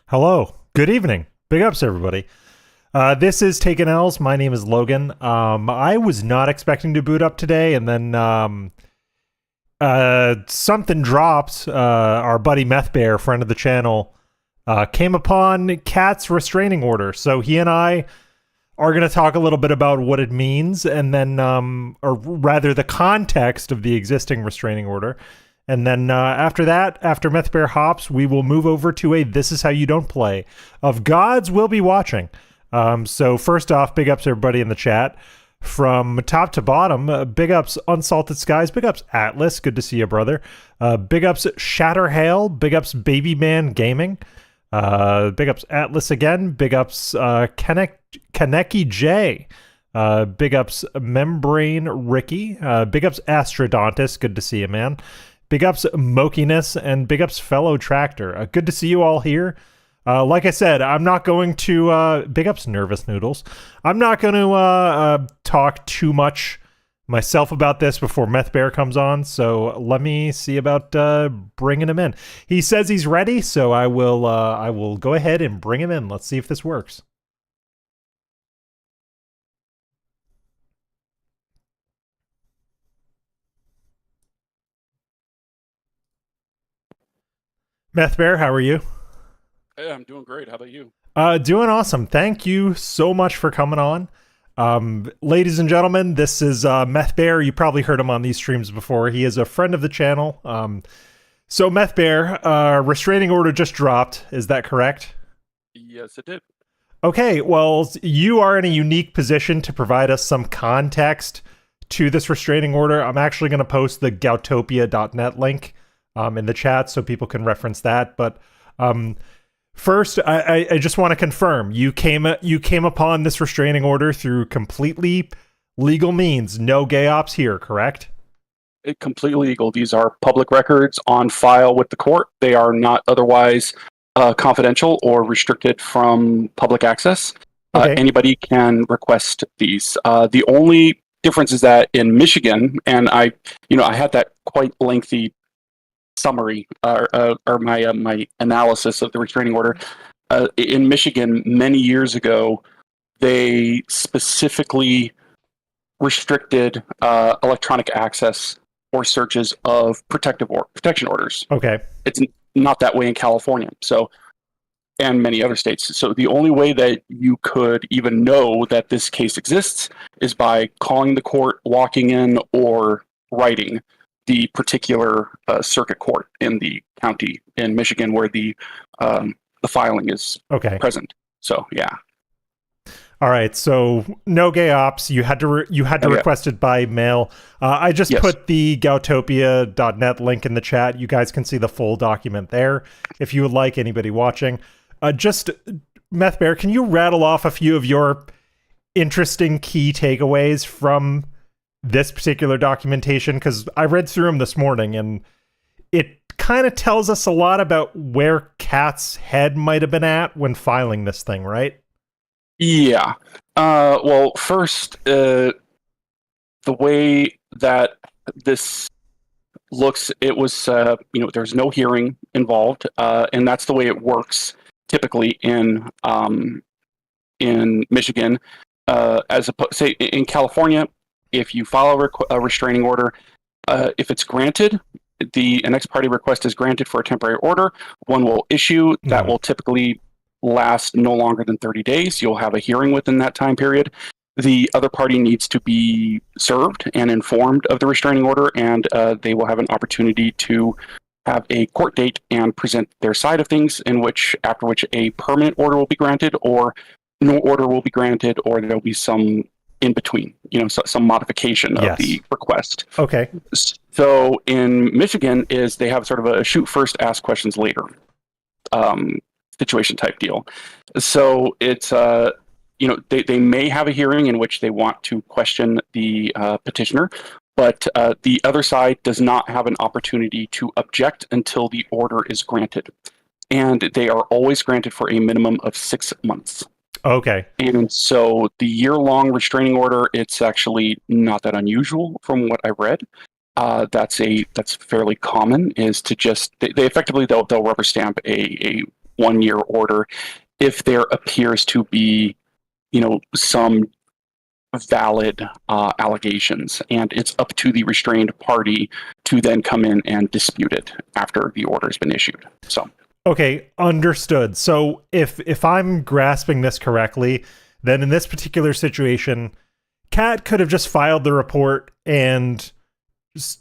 Hello. Good evening. Big ups, everybody. This is Taken L's. My name is Logan. I was not expecting to boot up today, and then something dropped. Our buddy Methbear, friend of the channel, came upon Cat's restraining order. So he and I are going to talk a little bit about what it means, and then, or rather, the context of the existing restraining order. And then after that, after Methbear hops, we will move over to a This Is How You Don't Play of Gods Will Be Watching. So first off, big ups everybody in the chat. From top to bottom, big ups Unsalted Skies, big ups Atlas, good to see you, brother. Big ups Shatterhail, big ups Baby Man Gaming. Big ups Atlas again, big ups Kaneki J. Big ups Membrane Ricky, big ups Astrodontus, good to see you, man. Big ups Mokiness, and big ups Fellow Tractor. Good to see you all here. Like I said, I'm not going to... big ups Nervous Noodles. I'm not going to talk too much myself about this before Methbear comes on, so let me see about bringing him in. He says he's ready, so I will go ahead and bring him in. Let's see if this works. Methbear, how are you? Hey, I'm doing great. How about you? Doing awesome. Thank you so much for coming on. Ladies and gentlemen, this is Methbear. You probably heard him on these streams before. He is a friend of the channel. So Methbear, restraining order just dropped. Is that correct? Yes, it did. Okay, well, you are in a unique position to provide us some context to this restraining order. I'm actually going to post the gautopia.net link in the chat so people can reference that. But first, I just want to confirm you came upon this restraining order through completely legal means. No gay ops here, correct? Completely legal. These are public records on file with the court. They are not otherwise confidential or restricted from public access. Okay. Anybody can request these. The only difference is that in Michigan, and I had that quite lengthy summary or my analysis of the restraining order. In Michigan, many years ago, they specifically restricted electronic access or searches of protection orders. Okay. It's not that way in California, and many other states. So the only way that you could even know that this case exists is by calling the court, walking in, or writing the particular circuit court in the county in Michigan where the filing is present. So yeah. All right. So no gay ops. You had to request it by mail. I just put the gautopia.net link in the chat. You guys can see the full document there if you would like, anybody watching. Just Methbear, can you rattle off a few of your interesting key takeaways from this particular documentation? Because I read through them this morning, and it kind of tells us a lot about where Cat's head might have been at when filing this thing, right? Yeah. Well, first, the way that this looks, it was, there's no hearing involved, and that's the way it works typically in Michigan. As opposed, say, in California, if you file a restraining order, if it's granted, an ex parte request is granted for a temporary order. One will issue. That will typically last no longer than 30 days. You'll have a hearing within that time period. The other party needs to be served and informed of the restraining order, and they will have an opportunity to have a court date and present their side of things, after which a permanent order will be granted, or no order will be granted, or there'll be some in between, some modification of the request. Okay. So in Michigan they have sort of a shoot first, ask questions later situation type deal. So it's they may have a hearing in which they want to question the petitioner, but the other side does not have an opportunity to object until the order is granted, and they are always granted for a minimum of 6 months. Okay. And so the year-long restraining order, it's actually not that unusual from what I read. That's fairly common, is to just they effectively they'll rubber stamp a 1-year order if there appears to be, some valid allegations, and it's up to the restrained party to then come in and dispute it after the order has been issued. So, okay, understood. So if I'm grasping this correctly, then in this particular situation, Kat could have just filed the report, and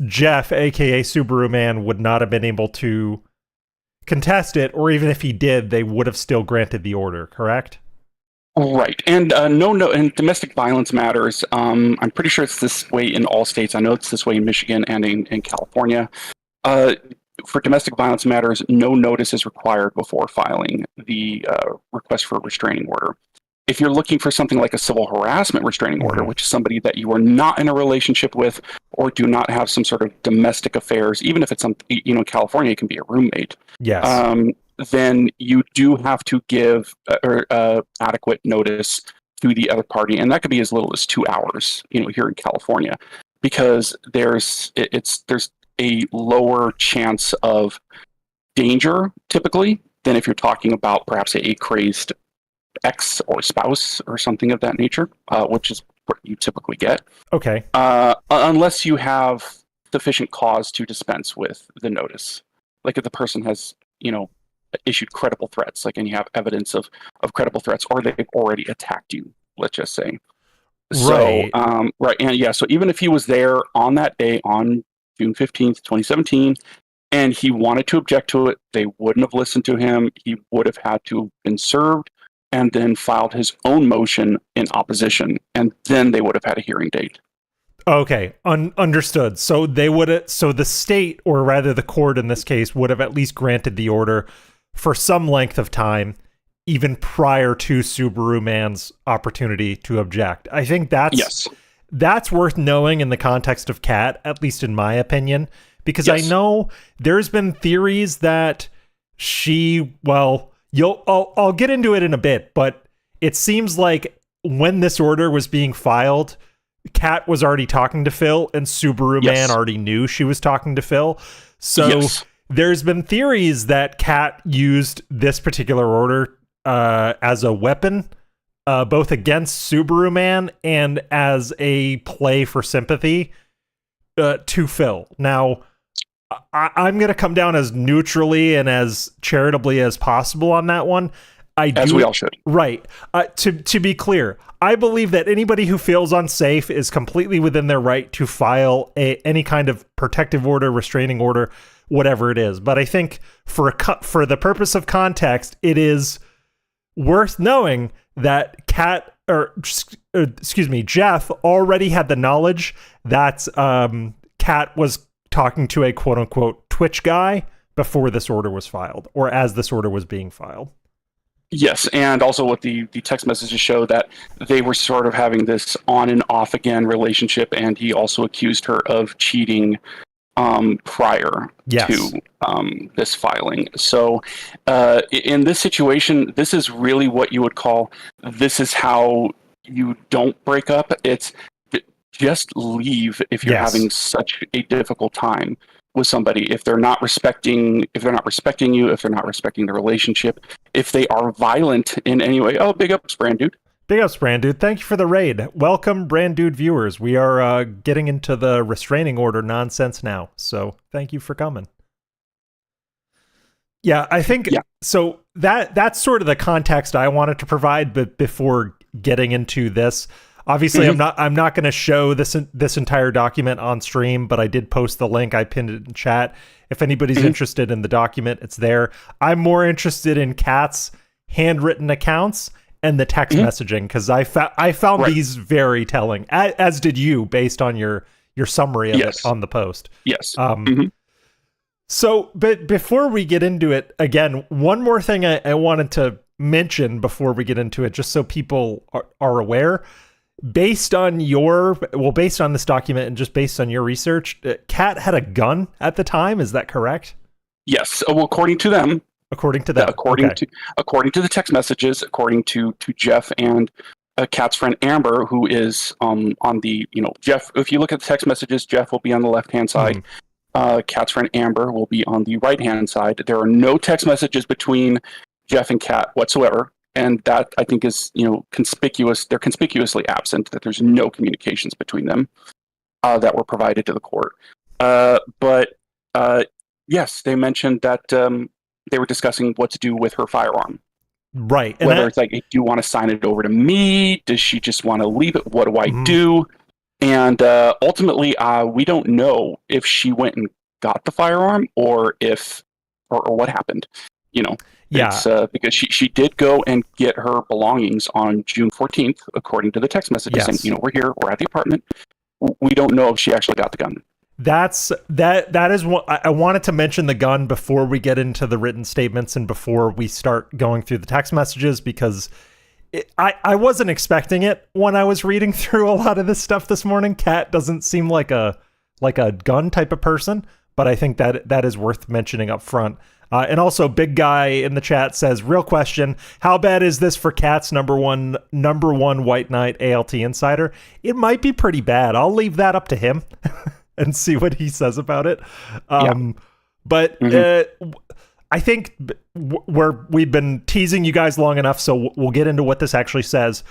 Jeff, aka Subaru Man, would not have been able to contest it, or even if he did, they would have still granted the order, correct? right. And in domestic violence matters, I'm pretty sure it's this way in all states. I know it's this way in Michigan and in California. For domestic violence matters, no notice is required before filing the request for a restraining order. If you're looking for something like a civil harassment restraining order, which is somebody that you are not in a relationship with or do not have some sort of domestic affairs, even if it's in California, it can be a roommate. Yes. Then you do have to give adequate notice to the other party, and that could be as little as 2 hours, here in California, because there's a lower chance of danger typically than if you're talking about perhaps a crazed ex or spouse or something of that nature, which is what you typically get. Okay. Unless you have sufficient cause to dispense with the notice, like if the person has, issued credible threats, and you have evidence of credible threats, or they've already attacked you, let's just say. Right. So, right, and yeah, so even if he was there on that day, on June 15th, 2017, and he wanted to object to it, they wouldn't have listened to him. He would have had to have been served and then filed his own motion in opposition, and then they would have had a hearing date. Okay, understood. So the state, or rather the court in this case, would have at least granted the order for some length of time, even prior to Subaru Man's opportunity to object. I think that's worth knowing in the context of Kat, at least in my opinion, because I know there's been theories that I'll get into it in a bit, but it seems like when this order was being filed, Kat was already talking to Phil, and Subaru Man already knew she was talking to Phil. So there's been theories that Kat used this particular order as a weapon, both against Subaru Man and as a play for sympathy to Phil. Now, I'm going to come down as neutrally and as charitably as possible on that one. As we all should. Right. To be clear, I believe that anybody who feels unsafe is completely within their right to file any kind of protective order, restraining order, whatever it is. But I think for the purpose of context, it is worth knowing that Jeff already had the knowledge that Kat was talking to a quote unquote Twitch guy before this order was filed, or as this order was being filed. Yes, and also what the text messages show that they were sort of having this on and off again relationship, and he also accused her of cheating prior to this filing. So in this situation, this is really what you would call, this is how you don't break up. It's just leave if you're having such a difficult time with somebody. If they're not respecting you, if they're not respecting the relationship, if they are violent in any way. Oh, big ups, Brand Dude. Big ups, Brand Dude. Thank you for the raid. Welcome, Brand Dude viewers. We are getting into the restraining order nonsense now, so thank you for coming. Yeah, I think so. That's sort of the context I wanted to provide, but before getting into this, obviously, I'm not going to show this entire document on stream, but I did post the link. I pinned it in chat. If anybody's interested in the document, it's there. I'm more interested in Kat's handwritten accounts and the text messaging, because I found these very telling, as did you, based on your summary of it on the post. Yes. So, but before we get into it, again, one more thing I wanted to mention before we get into it, just so people are aware. Based on this document and just based on your research, Kat had a gun at the time. Is that correct? Yes. Well, according to them. According to them. According to the text messages, according to Jeff and Kat's friend Amber, who is on the, Jeff, if you look at the text messages, Jeff will be on the left-hand side. Kat's friend Amber will be on the right-hand side. There are no text messages between Jeff and Kat whatsoever. And that, I think, is, conspicuous. They're conspicuously absent, that there's no communications between them that were provided to the court. But yes, they mentioned that they were discussing what to do with her firearm. Right. And whether it's like, do you want to sign it over to me? Does she just want to leave it? What do I do? And ultimately, we don't know if she went and got the firearm or what happened. Yeah. It's, because she did go and get her belongings on June 14th, according to the text messages. Yes. Saying, we're here, we're at the apartment. We don't know if she actually got the gun. That is what I wanted to mention, the gun, before we get into the written statements and before we start going through the text messages, because I wasn't expecting it when I was reading through a lot of this stuff this morning. Kat doesn't seem like a gun type of person, but I think that is worth mentioning up front. And also, Big Guy in the chat says, real question, how bad is this for Kat's number one White Knight ALT insider? It might be pretty bad. I'll leave that up to him and see what he says about it. But I think we've been teasing you guys long enough, so we'll get into what this actually says.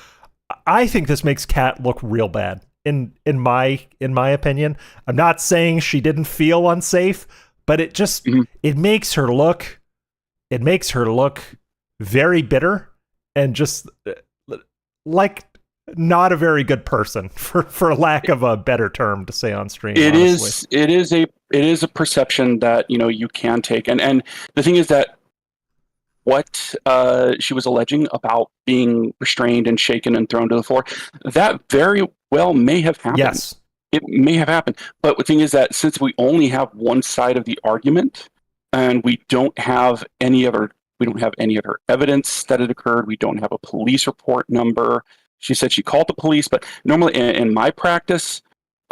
I think this makes Kat look real bad. In my opinion, I'm not saying she didn't feel unsafe, but it just it makes her look very bitter and just like not a very good person, for lack of a better term to say on stream. It is a perception that you can take, and the thing is that what she was alleging about being restrained and shaken and thrown to the floor, that very well may have happened. Yes. It may have happened. But the thing is that since we only have one side of the argument and we don't have any other evidence that it occurred, we don't have a police report number. She said she called the police, but normally in my practice,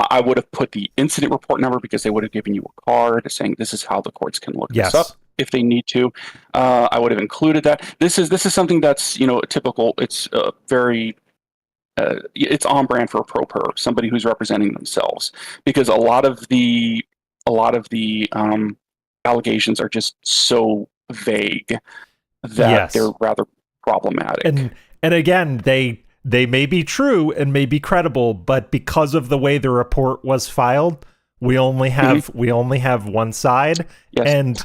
I would have put the incident report number because they would have given you a card saying this is how the courts can look this up if they need to. I would have included that. This is something that's typical. It's very it's on brand for a pro per, somebody who's representing themselves, because a lot of the allegations are just so vague that they're rather problematic. And again, they may be true and may be credible, but because of the way the report was filed, we only have one side. Yes. And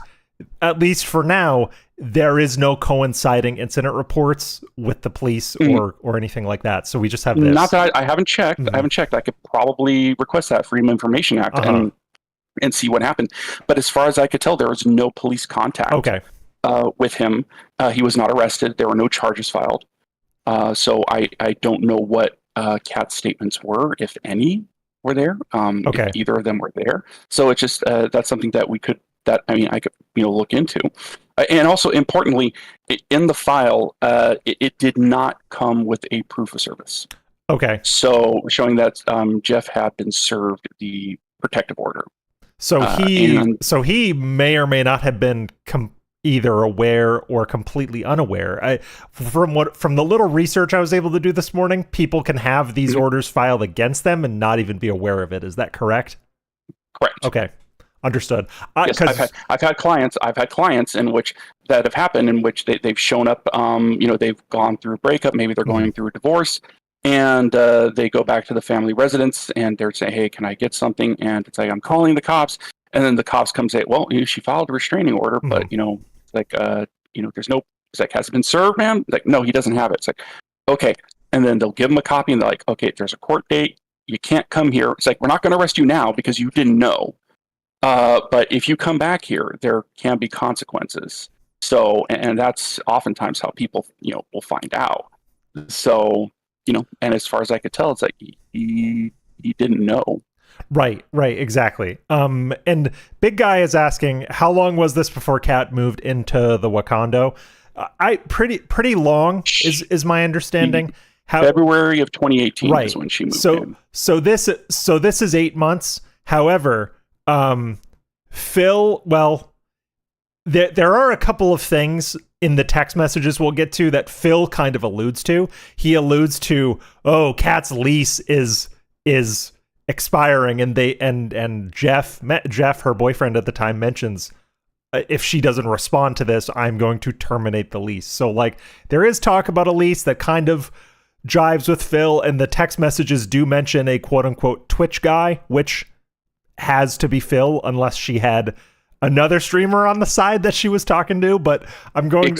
at least for now, there is no coinciding incident reports with the police or anything like that. So we just have this. Not that I haven't checked. I haven't checked. I could probably request that Freedom of Information Act and see what happened. But as far as I could tell, there was no police contact with him. He was not arrested. There were no charges filed. So I don't know what Kat's statements were, if any were there. If either of them were there. So it's just that's something that I could look into. And also, importantly, in the file, it did not come with a proof of service. Okay. So showing that Jeff had been served the protective order. So he may or may not have been either aware or completely unaware. From the little research I was able to do this morning, people can have these orders filed against them and not even be aware of it. Is that correct? Correct. Okay. Understood. Yes, I've had clients in which that have happened, in which they've shown up. They've gone through a breakup. Maybe they're going through a divorce, and they go back to the family residence, and they're saying, "Hey, can I get something?" And it's like, "I'm calling the cops," and then the cops come say, "Well, she filed a restraining order, but there's no." It's like, "Has it been served, ma'am?" It's like, "No, he doesn't have it." It's like, "Okay," and then they'll give them a copy, and they're like, "Okay, there's a court date. You can't come here." It's like, "We're not going to arrest you now because you didn't know. But if you come back here, there can be consequences." So, and that's oftentimes how people, will find out. So, and as far as I could tell, it's like he didn't know. Right, exactly. And Big Guy is asking, how long was this before Kat moved into the Wakando? Pretty long is my understanding. February of 2018 is when she moved in. So this is 8 months. However, Phil, well, there are a couple of things in the text messages we'll get to that Phil kind of alludes to. He alludes to, Kat's lease is expiring, and Jeff, her boyfriend at the time, mentions, if she doesn't respond to this, I'm going to terminate the lease. So like there is talk about a lease that kind of jives with Phil, and the text messages do mention a quote unquote Twitch guy, which has to be Phil unless she had another streamer on the side that she was talking to. But I'm going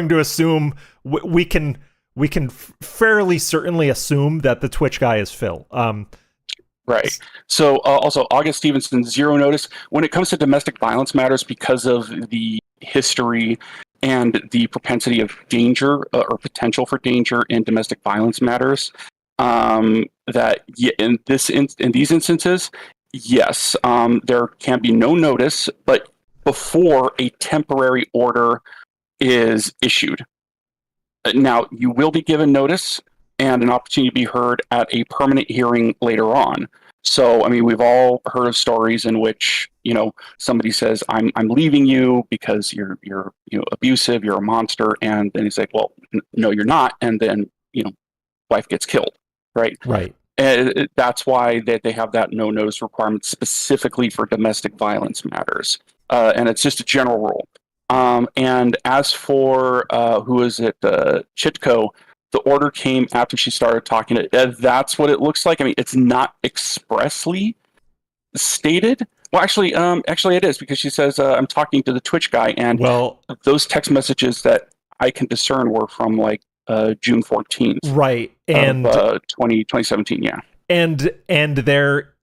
to assume we can fairly certainly assume that the Twitch guy is Phil. Right. So also, August Stevenson, zero notice. When it comes to domestic violence matters, because of the history and the propensity of danger or potential for danger in domestic violence matters, that in these instances, yes, there can be no notice, but before a temporary order is issued. Now, you will be given notice and an opportunity to be heard at a permanent hearing later on. So, I mean, we've all heard of stories in which, somebody says, I'm leaving you because you're abusive, you're a monster. And then he's like, well, no, you're not. And then, wife gets killed. Right. Right. And that's why they have that no notice requirement specifically for domestic violence matters. And it's just a general rule. And as for, who is it? Chitko, the order came after she started talking. That's what it looks like. I mean, it's not expressly stated. Well, actually, it is, because she says, I'm talking to the Twitch guy. And those text messages that I can discern were from like June 14th. Right. And 2017. Yeah. And there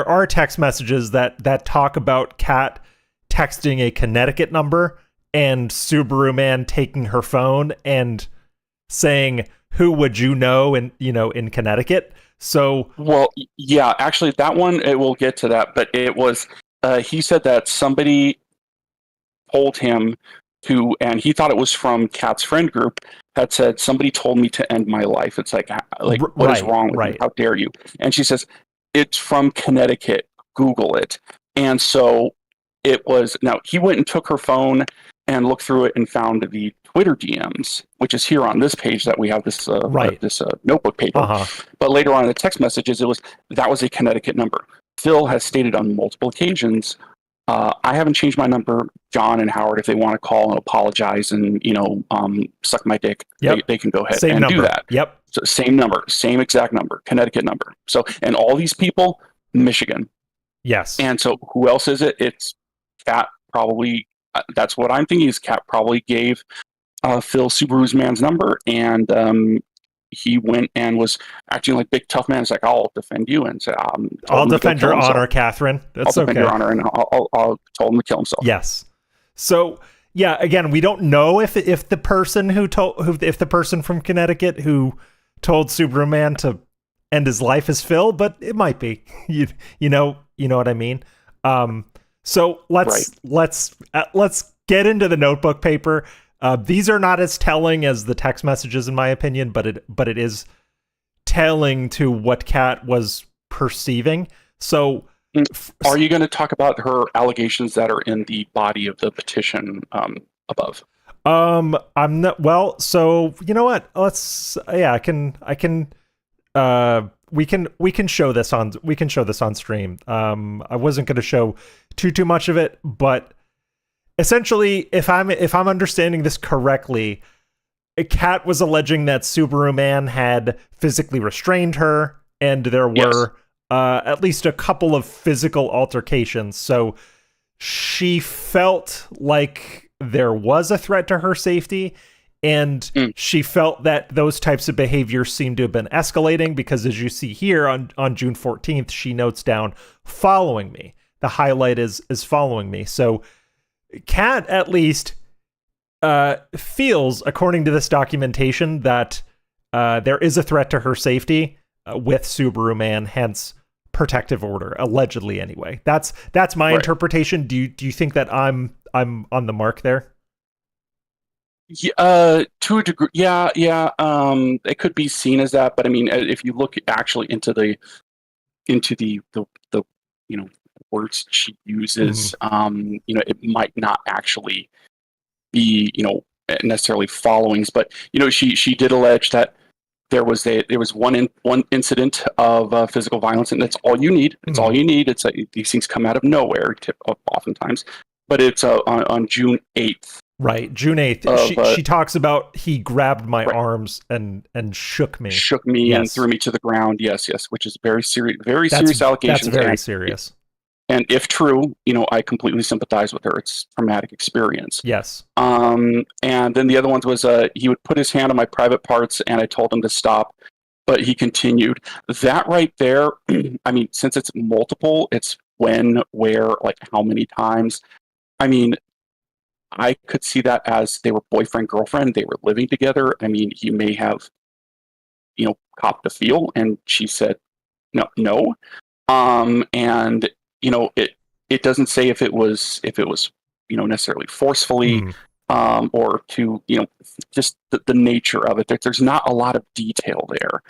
are text messages that talk about Kat texting a Connecticut number and Subaru Man taking her phone and saying, who would you know in Connecticut? So, well, yeah, actually that one, we'll get to that, but it was, he said that somebody told him to, and he thought it was from Kat's friend group, that said, somebody told me to end my life. It's like what is wrong with you? How dare you? And she says, it's from Connecticut. Google it. And so it was, now he went and took her phone and looked through it and found the Twitter DMs, which is here on this page that we have this this notebook paper. But later on in the text messages, that was a Connecticut number. Phil has stated on multiple occasions, I haven't changed my number. John and Howard, if they want to call and apologize and suck my dick, they can go ahead and do that. Yep. So same number, same exact number, Connecticut number. So, and all these people, Michigan. Yes. And so who else is it? It's Kat, probably. That's what I'm thinking, is Kat probably gave Phil Subaru's man's number, and he went and was acting like big tough man. It's like, I'll defend you, and say, I'll defend your honor, Catherine. That's I'll defend your honor, and I'll told him to kill himself. Yes. So yeah, again, we don't know if the person if the person from Connecticut who told Subaru Man to end his life is Phil, but it might be. You know what I mean. So let's get into the notebook paper. These are not as telling as the text messages, in my opinion, but it is telling to what Kat was perceiving. So, are you going to talk about her allegations that are in the body of the petition above? I'm not. Well, so you know what? I can. We can show this on stream. I wasn't going to show too much of it, but essentially, if I'm understanding this correctly, Kat was alleging that Subaru Man had physically restrained her, and there were at least a couple of physical altercations. So she felt like there was a threat to her safety. And she felt that those types of behaviors seemed to have been escalating, because as you see here on June 14th, she notes down following me. The highlight is following me. So Kat at least feels, according to this documentation, that there is a threat to her safety with Subaru Man, hence protective order, allegedly anyway. That's my interpretation. Do you think that I'm on the mark there? Yeah, to a degree, yeah. It could be seen as that, but I mean, if you look actually into the words she uses, it might not actually be necessarily followings, but she did allege that there was one incident of physical violence, and that's all you need. It's all you need. It's these things come out of nowhere, oftentimes. but it's on June 8th. Right, June 8th. She talks about he grabbed my arms and shook me. Shook me and threw me to the ground. Yes, which is very serious allegations. That's very serious. And if true, I completely sympathize with her. It's a traumatic experience. Yes. And then the other ones was he would put his hand on my private parts, and I told him to stop, but he continued. That right there, I mean, since it's multiple, it's when, where, like how many times. I mean, I could see that as they were boyfriend, girlfriend. They were living together. I mean, he may have, copped a feel, and she said, no. And it doesn't say if it was necessarily forcefully, or to just the nature of it. There's not a lot of detail there.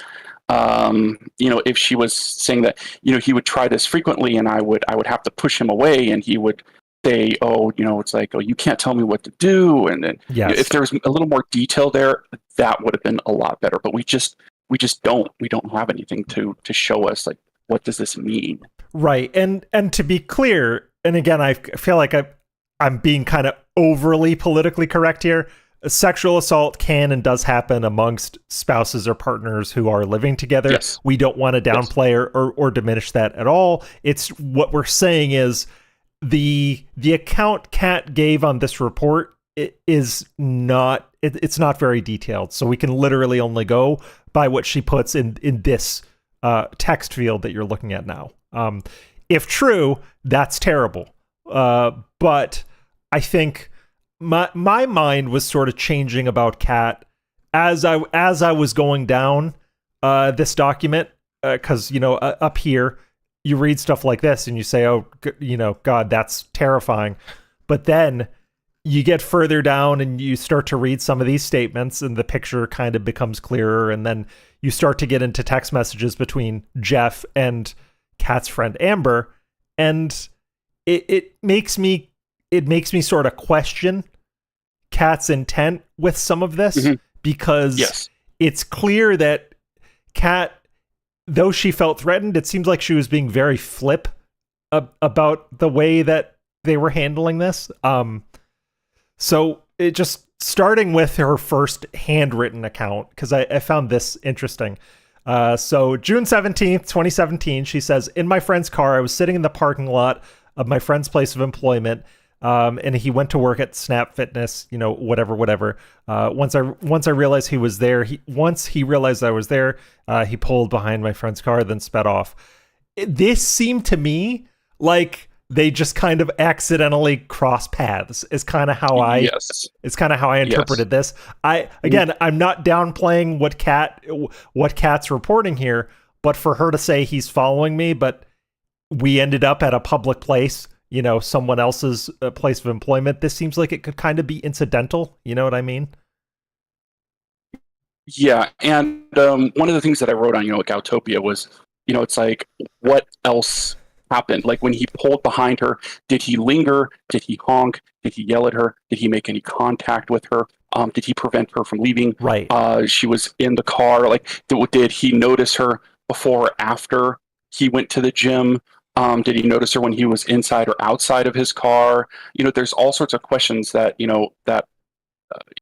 If she was saying that he would try this frequently, and I would have to push him away, and he would say, it's like, you can't tell me what to do. And then if there was a little more detail there, that would have been a lot better. But we don't have anything to show us, like, what does this mean? Right. And to be clear, and again, I feel like I'm being kind of overly politically correct here. A sexual assault can and does happen amongst spouses or partners who are living together. Yes. We don't want to downplay or diminish that at all. It's what we're saying is the account Kat gave on this report it's not very detailed. So we can literally only go by what she puts in this text field that you're looking at now. If true, that's terrible. But I think my mind was sort of changing about Kat as I was going down this document, because up here you read stuff like this and you say, oh, God, that's terrifying. But then you get further down and you start to read some of these statements, and the picture kind of becomes clearer, and then you start to get into text messages between Jeff and Kat's friend Amber, and it makes me sort of question Kat's intent with some of this, because it's clear that Kat, though she felt threatened, it seems like she was being very flip about the way that they were handling this. So it just starting with her first handwritten account, because I found this interesting. So June 17th, 2017, she says, in my friend's car, I was sitting in the parking lot of my friend's place of employment. And he went to work at Snap Fitness, whatever. Once I realized he was there, once he realized I was there, he pulled behind my friend's car, then sped off. This seemed to me like they just kind of accidentally cross paths. Is kind of how I interpreted this. I'm not downplaying what Kat's reporting here, but for her to say he's following me, but we ended up at a public place, someone else's place of employment. This seems like it could kind of be incidental. You know what I mean? Yeah. And one of the things that I wrote on, Gautopia was, it's like, what else happened? Like, when he pulled behind her, did he linger? Did he honk? Did he yell at her? Did he make any contact with her? Did he prevent her from leaving? Right. She was in the car. Like, did he notice her before or after he went to the gym? Did he notice her when he was inside or outside of his car? There's all sorts of questions that, that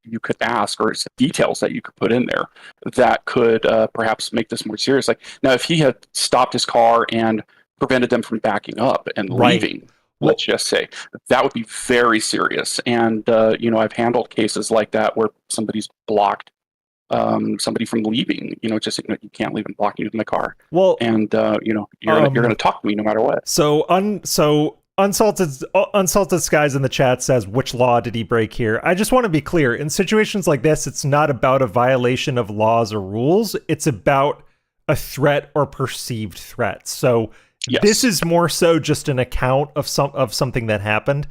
you could ask, or details that you could put in there that could perhaps make this more serious. Like, now, if he had stopped his car and prevented them from backing up and leaving, let's just say, that would be very serious. And, I've handled cases like that where somebody's blocked somebody from leaving, just you can't leave and block you in the car. Well, and you're going to talk to me no matter what. So Unsalted Skies in the chat says, which law did he break here? I just want to be clear. In situations like this, it's not about a violation of laws or rules. It's about a threat or perceived threat. So this is more so just an account of something that happened.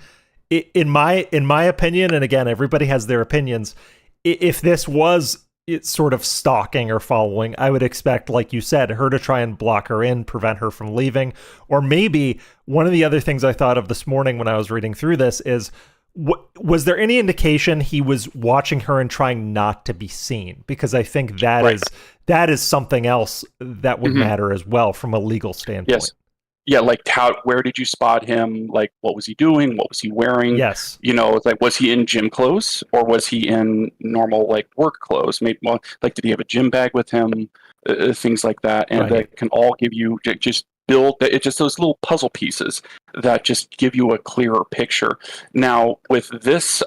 In my opinion, and again, everybody has their opinions. If this was sort of stalking or following, I would expect, like you said, her to try and block her in, prevent her from leaving. Or maybe one of the other things I thought of this morning when I was reading through this is, was there any indication he was watching her and trying not to be seen? Because I think that is something else that would matter as well from a legal standpoint. Yes. Yeah, like where did you spot him? Like, what was he doing? What was he wearing? Yes. You know, like, was he in gym clothes or was he in normal like work clothes? Maybe, well, like, did he have a gym bag with him? Things like that, and Right. that can all give you just build. It's just those little puzzle pieces that just give you a clearer picture. Now, with this,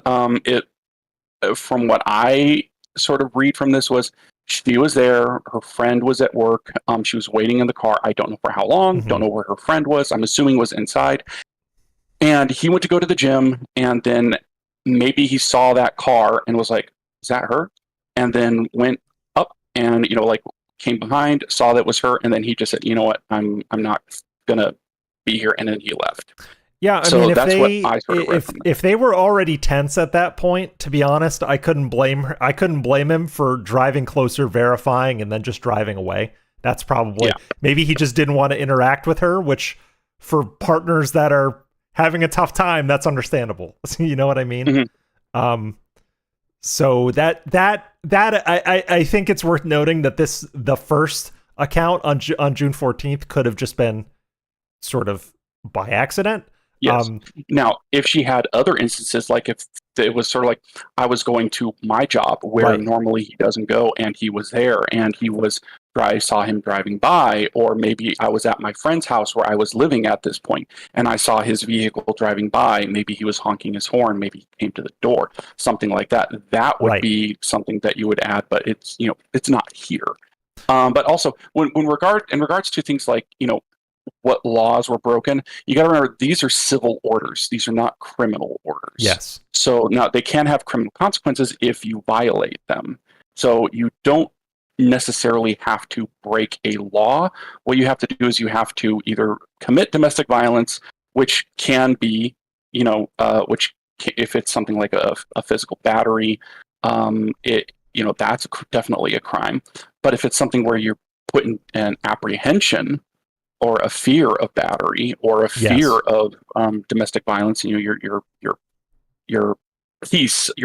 from what I sort of read from this was she was there, her friend was at work, she was waiting in the car. I don't know for how long, don't know where her friend was. I'm assuming was inside. And he went to go to the gym, and then maybe he saw that car and was like, "Is that her?" And then went up and like came behind, saw that was her, and then he just said, "You know what? I'm not gonna be here," and then he left. Yeah, I So mean, that's what I sort of read from it. if they were already tense at that point, to be honest, I couldn't blame her. I couldn't blame him for driving closer, verifying, and then just driving away. That's probably maybe he just didn't want to interact with her, which for partners that are having a tough time, that's understandable. You know what I mean? So that I think it's worth noting that the first account on June 14th could have just been sort of by accident. Yes. Now, if she had other instances, like if it was sort of like I was going to my job where normally he doesn't go, and he was there, and I saw him driving by, or maybe I was at my friend's house where I was living at this point, and I saw his vehicle driving by. Maybe he was honking his horn. Maybe he came to the door. Something like that. That would be something that you would add, but it's it's not here. But also, in regards to things like what laws were broken, you got to remember these are civil orders. These are not criminal orders. Yes. So now they can have criminal consequences if you violate them. So you don't necessarily have to break a law. What you have to do is you have to either commit domestic violence, which can be, if it's something like a physical battery, that's definitely a crime. But if it's something where you're put in an apprehension or a fear of battery or a fear of domestic violence, your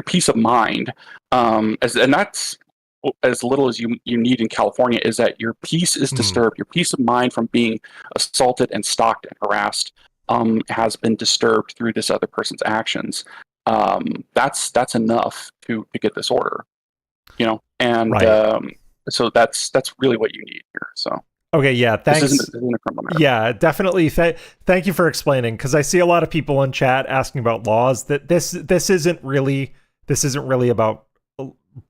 peace of mind, and that's as little as you need in California, is that your peace is disturbed. Your peace of mind from being assaulted and stalked and harassed has been disturbed through this other person's actions. That's enough to get this order, and so that's really what you need here. So. Okay, yeah, thanks. This isn't a criminal matter. Yeah, definitely. Thank you for explaining, because I see a lot of people in chat asking about laws. That this isn't really about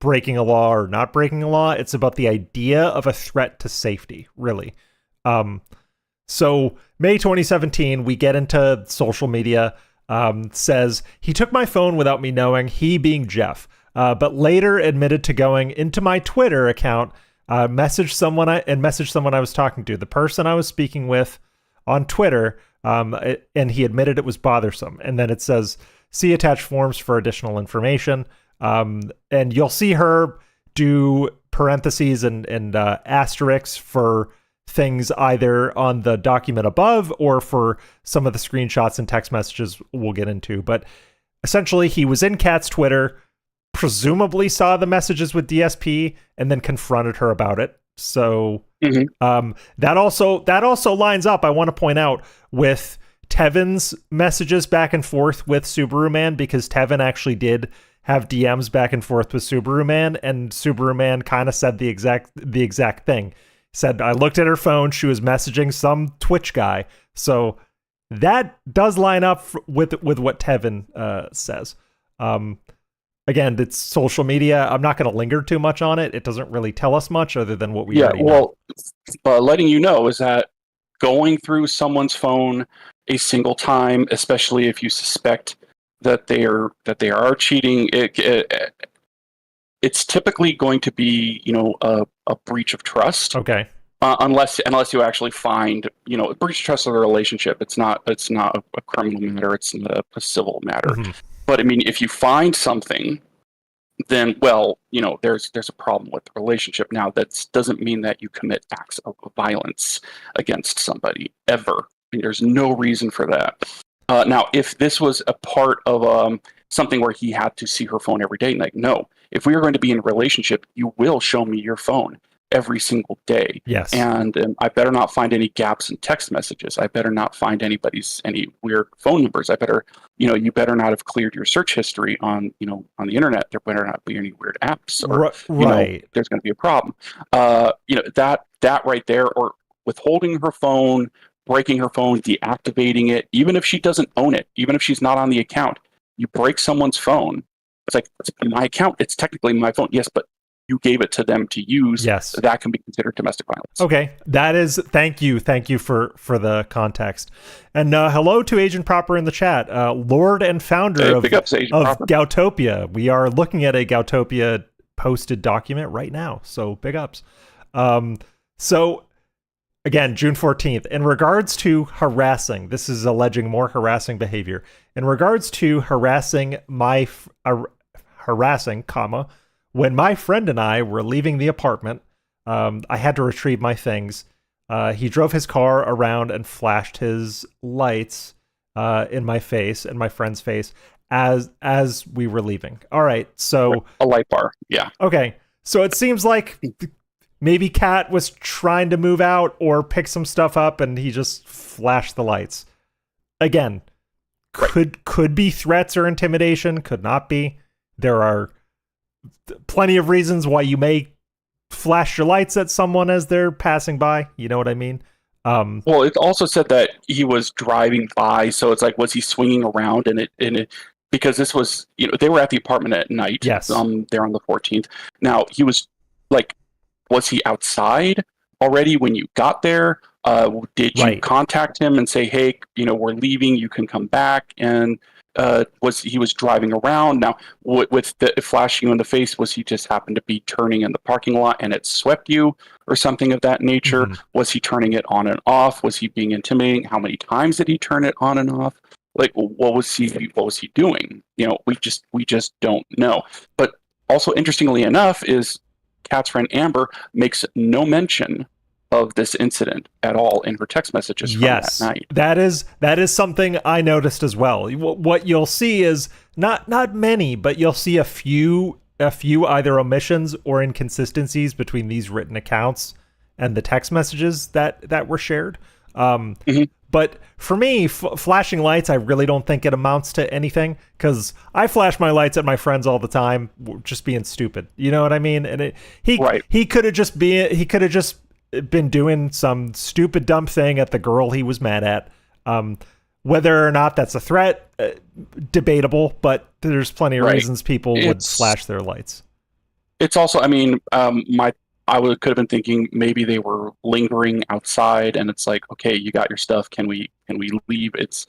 breaking a law or not breaking a law. It's about the idea of a threat to safety, really. So May 2017, we get into social media. Says he took my phone without me knowing. He being Jeff, but later admitted to going into my Twitter account. Messaged someone I was talking to, the person I was speaking with on Twitter, and he admitted it was bothersome. And then it says, see attached forms for additional information. And you'll see her do parentheses and asterisks for things either on the document above or for some of the screenshots and text messages we'll get into. But essentially, he was in Kat's Twitter, presumably saw the messages with DSP, and then confronted her about it. So that also lines up, I want to point out, with Tevin's messages back and forth with Subaru Man, because Tevin actually did have DMs back and forth with Subaru Man, and Subaru Man kind of said the exact thing. Said, I looked at her phone, she was messaging some Twitch guy. So that does line up with what Tevin says. Again, it's social media. I'm not going to linger too much on it. It doesn't really tell us much other than what we already know. Letting you know is that going through someone's phone a single time, especially if you suspect that they are cheating, it's typically going to be a breach of trust. Okay. Unless you actually find a breach of trust of a relationship. It's not a criminal matter. It's not a civil matter. But I mean, if you find something, then there's a problem with the relationship. Now, that doesn't mean that you commit acts of violence against somebody ever. I mean, there's no reason for that. Now, if this was a part of something where he had to see her phone every day, like, no, if we are going to be in a relationship, you will show me your phone every single day. Yes. And I better not find any gaps in text messages. I better not find any weird phone numbers. You better not have cleared your search history on the internet. There better not be any weird apps, or right. there's going to be a problem. That right there, or withholding her phone, breaking her phone, deactivating it, even if she doesn't own it, even if she's not on the account, you break someone's phone. It's like, it's my account. It's technically my phone. Yes, but you gave it to them to use. Yes. That can be considered domestic violence. Okay. That is, thank you for the context. And hello to Agent Proper in the chat. Lord and founder of Gautopia. We are looking at a Gautopia posted document right now. So big ups. So again, June 14th, in regards to harassing, this is alleging more harassing behavior. In regards to harassing, when my friend and I were leaving the apartment, I had to retrieve my things. He drove his car around and flashed his lights in my face and my friend's face as we were leaving. All right, so a light bar, yeah. Okay, so it seems like maybe Kat was trying to move out or pick some stuff up, and he just flashed the lights. Again, could be threats or intimidation, could not be. There are plenty of reasons why you may flash your lights at someone as they're passing by. You know what I mean? Well, it also said that he was driving by, so it's like, was he swinging around in it? Because this was, they were at the apartment at night. Yes. There on the 14th. Now, he was like, was he outside already when you got there? Did you contact him and say, hey, we're leaving, you can come back? And he was driving around? Now, with the flashing you in the face, was he just happened to be turning in the parking lot and it swept you or something of that nature? Mm-hmm. Was he turning it on and off? Was he being intimidating? How many times did he turn it on and off? Like, what was he doing? We just don't know. But also, interestingly enough, is Kat's friend Amber makes no mention of this incident at all in her text messages from that night. That is something I noticed as well. What you'll see is not many, but you'll see a few either omissions or inconsistencies between these written accounts and the text messages that were shared. Mm-hmm. But for me, flashing lights, I really don't think it amounts to anything, because I flash my lights at my friends all the time, just being stupid. You know what I mean? And he could have just been doing some stupid, dumb thing at the girl he was mad at. Whether or not that's a threat, debatable, but there's plenty of reasons people would flash their lights. It's also, I could have been thinking maybe they were lingering outside, and it's like, okay, you got your stuff. Can we leave? It's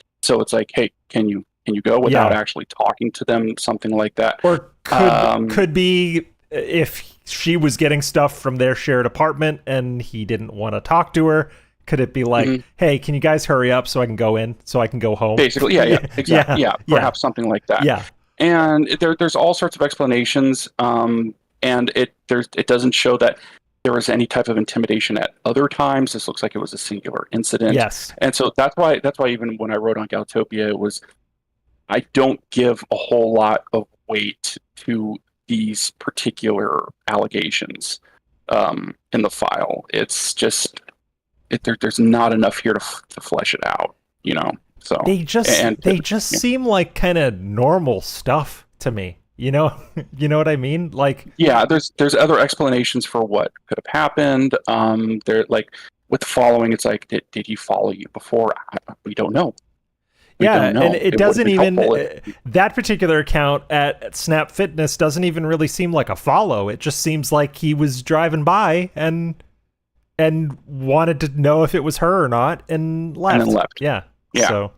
like, hey, can you go without actually talking to them? Something like that. Or could be if she was getting stuff from their shared apartment and he didn't want to talk to her. Could it be like, hey, can you guys hurry up so I can go in, so I can go home? Basically, yeah, exactly, perhaps something like that. Yeah, and there's all sorts of explanations. And it doesn't show that there was any type of intimidation at other times. This looks like it was a singular incident. Yes. And so that's why even when I wrote on Gautopia, I don't give a whole lot of weight to these particular allegations in the file. It's just there's not enough here to flesh it out, So they just seem like kind of normal stuff to me. You know what I mean? Like, yeah, there's other explanations for what could have happened. They're like, with the following, it's like, did he follow you before? We don't know. And it doesn't even that particular account at Snap Fitness doesn't even really seem like a follow. It just seems like he was driving by and wanted to know if it was her or not, and left. And then left. Yeah. So.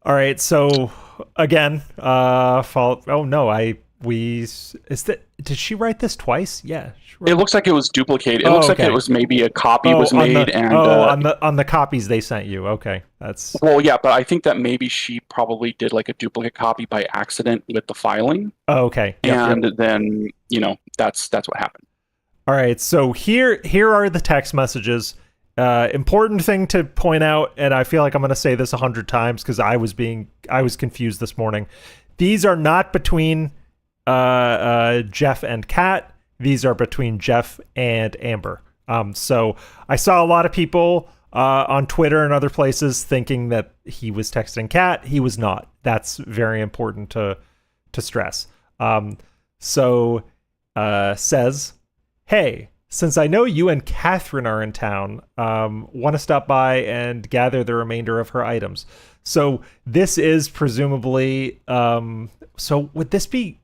All right. So again, follow. Oh no, did she write this twice? Yeah. It looks like it was duplicated. It looks like it was maybe a copy was made on the copies they sent you. Okay, that's yeah, but I think that maybe she probably did like a duplicate copy by accident with the filing. Oh, okay. Yep. Then that's what happened. All right, so here are the text messages. Important thing to point out, and I feel like I'm going to say this 100 times because I was confused this morning. These are not between Jeff and Kat. these are between Jeff and Amber. So I saw a lot of people on Twitter and other places thinking that he was texting Kat. He was not. That's very important to stress. Says, hey, since I know you and Catherine are in town, want to stop by and gather the remainder of her items. So this is presumably, so would this be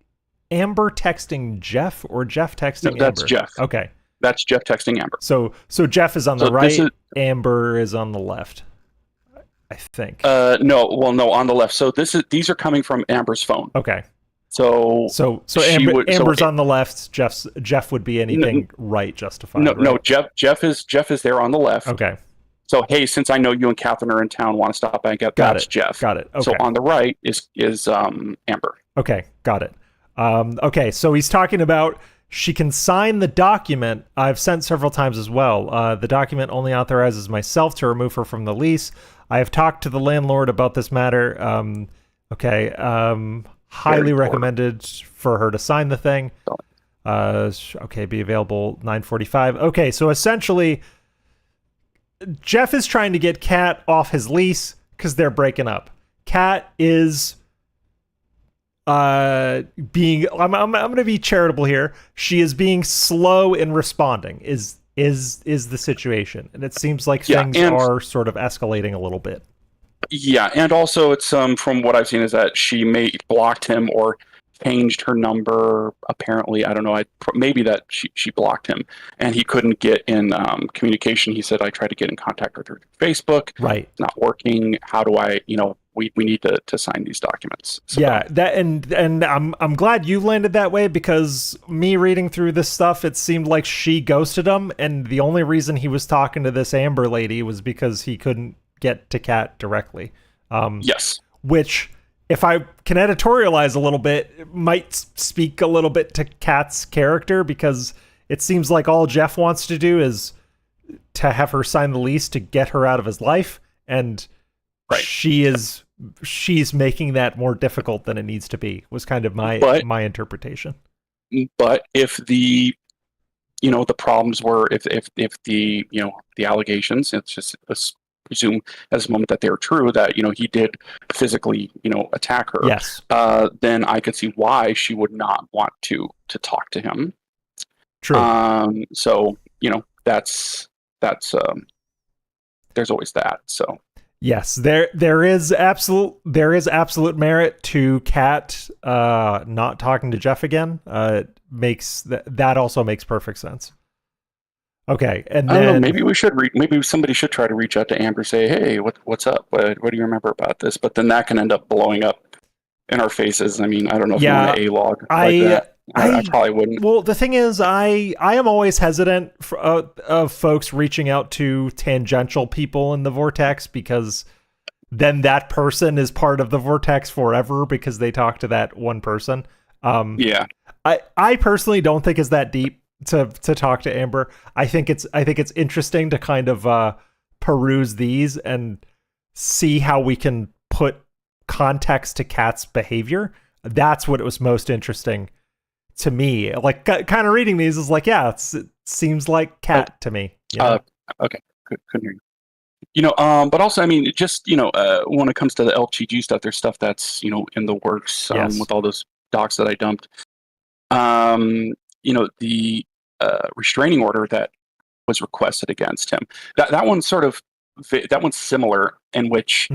Amber texting Jeff or Jeff texting Amber? That's Jeff. Okay. That's Jeff texting Amber. So Jeff is on the right, Amber is on the left, I think. No, on the left. So these are coming from Amber's phone. Okay. So Amber's on the left. Jeff would be anything right justified. No, right? no. Jeff is there on the left. Okay. So hey, since I know you and Catherine are in town, want to stop by and that's Jeff. Got it. Okay. So on the right is Amber. Okay, got it. Okay, so he's talking about she can sign the document. I've sent several times as well. The document only authorizes myself to remove her from the lease. I have talked to the landlord about this matter. Highly recommended for her to sign the thing. Be available 9:45. Okay, so essentially, Jeff is trying to get Kat off his lease because they're breaking up. Kat is being I'm going to be charitable here. She is being slow in responding. Is the situation, and it seems like things are sort of escalating a little bit. Yeah, and also it's from what I've seen is that she may blocked him or changed her number. Apparently, I don't know. Maybe that she blocked him and he couldn't get in communication. He said, "I tried to get in contact with her through Facebook. Right, it's not working. How do I? We need to sign these documents." So, yeah, that and I'm glad you landed that way, because me reading through this stuff, it seemed like she ghosted him, and the only reason he was talking to this Amber lady was because he couldn't get to Kat directly. Yes. Which, if I can editorialize a little bit, it might speak a little bit to Kat's character, because it seems like all Jeff wants to do is to have her sign the lease to get her out of his life, and she's making that more difficult than it needs to be, was kind of my interpretation. But if the problems were if the the allegations, it's just presume as a moment that they're true, that he did physically attack her, yes, then I could see why she would not want to talk to him. True. So that's there's always that. So yes, there is absolute merit to Kat not talking to Jeff again. Makes that also makes perfect sense. Okay, and then I don't know, maybe somebody should try to reach out to Amber, say, hey, what's up? What do you remember about this? But then that can end up blowing up in our faces. I mean, I don't know if you want to A-log like that. I probably wouldn't. Well, the thing is, I am always hesitant of folks reaching out to tangential people in the vortex, because then that person is part of the vortex forever because they talk to that one person. Yeah. I personally don't think it's that deep to talk to Amber. I think it's interesting to kind of peruse these and see how we can put context to Kat's behavior. That's what it was most interesting to me. Like, kind of reading these is like, yeah, it seems like Kat to me. Okay, couldn't hear you. But also, I mean, just when it comes to the LTG stuff, there's stuff that's in the works with all those docs that I dumped. The restraining order that was requested against him. That one's similar, in which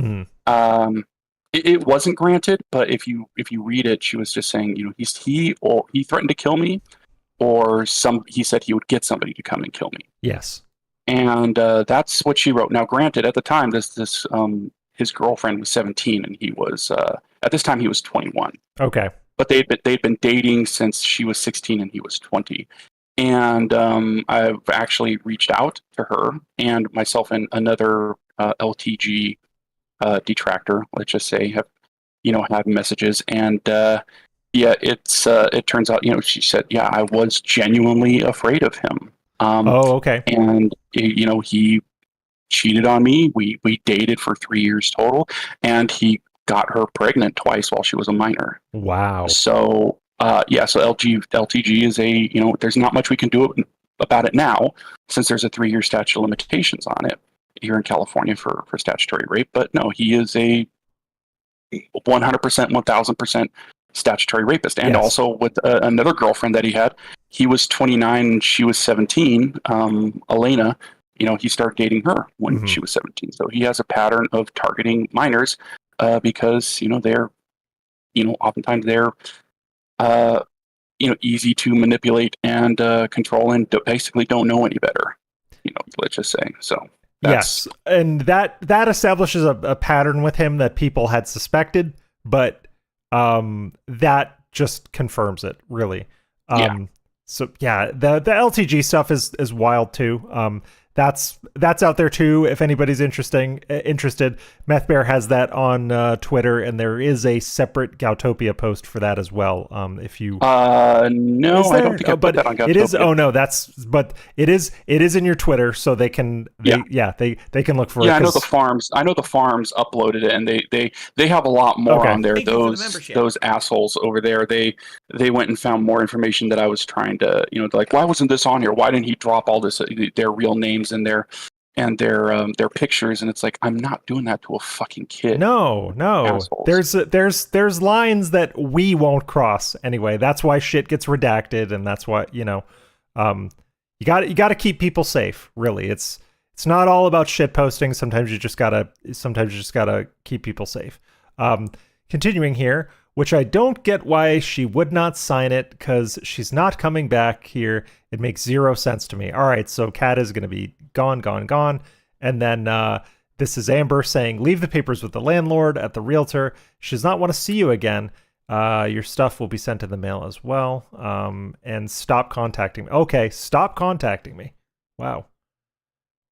it wasn't granted. But if you read it, she was just saying, he threatened to kill me, or he said he would get somebody to come and kill me. Yes, and that's what she wrote. Now, granted, at the time, his girlfriend was 17, and he was at this time he was 21. Okay. But they'd been dating since she was 16 and he was 20. And I've actually reached out to her, and myself and another LTG detractor, let's just say, have messages. And it turns out, she said, yeah, I was genuinely afraid of him. Okay. And he cheated on me. We dated for 3 years total, and he got her pregnant twice while she was a minor. Wow. So Yeah, so LTG is there's not much we can do about it now, since there's a 3-year statute of limitations on it here in California for statutory rape. But no, he is a 100%, 1000% statutory rapist. And Yes. also with another girlfriend that he had, he was 29 and she was 17. Elena, he started dating her when she was 17. So he has a pattern of targeting minors because they're oftentimes they're easy to manipulate and control, and basically don't know any better. Let's just say so. Yes, and that establishes a pattern with him that people had suspected, but that just confirms it, really. So yeah, the LTG stuff is wild too. That's out there too. If anybody's interested, Methbear has that on Twitter, and there is a separate Gautopia post for that as well. If you no, I don't think I put that on Gautopia. It is. Oh no, but it is in your Twitter, so they can they can look for it. Yeah, I know the farms uploaded it, and they have a lot more on there. Those assholes over there, they went and found more information that I was trying to like, why wasn't this on here? Why didn't he drop all this their real names and their pictures? And it's like, I'm not doing that to a fucking kid. No. Assholes. There's lines that we won't cross anyway. That's why shit gets redacted, and that's why you got to keep people safe. Really, it's not all about shit posting. Sometimes you just gotta keep people safe. Continuing here, which I don't get why she would not sign it, because she's not coming back here. It makes zero sense to me. All right, so Kat is going to be gone. And then this is Amber saying, leave the papers with the landlord at the realtor. She does not want to see you again. Your stuff will be sent in the mail as well. And stop contacting me. Okay, stop contacting me. Wow.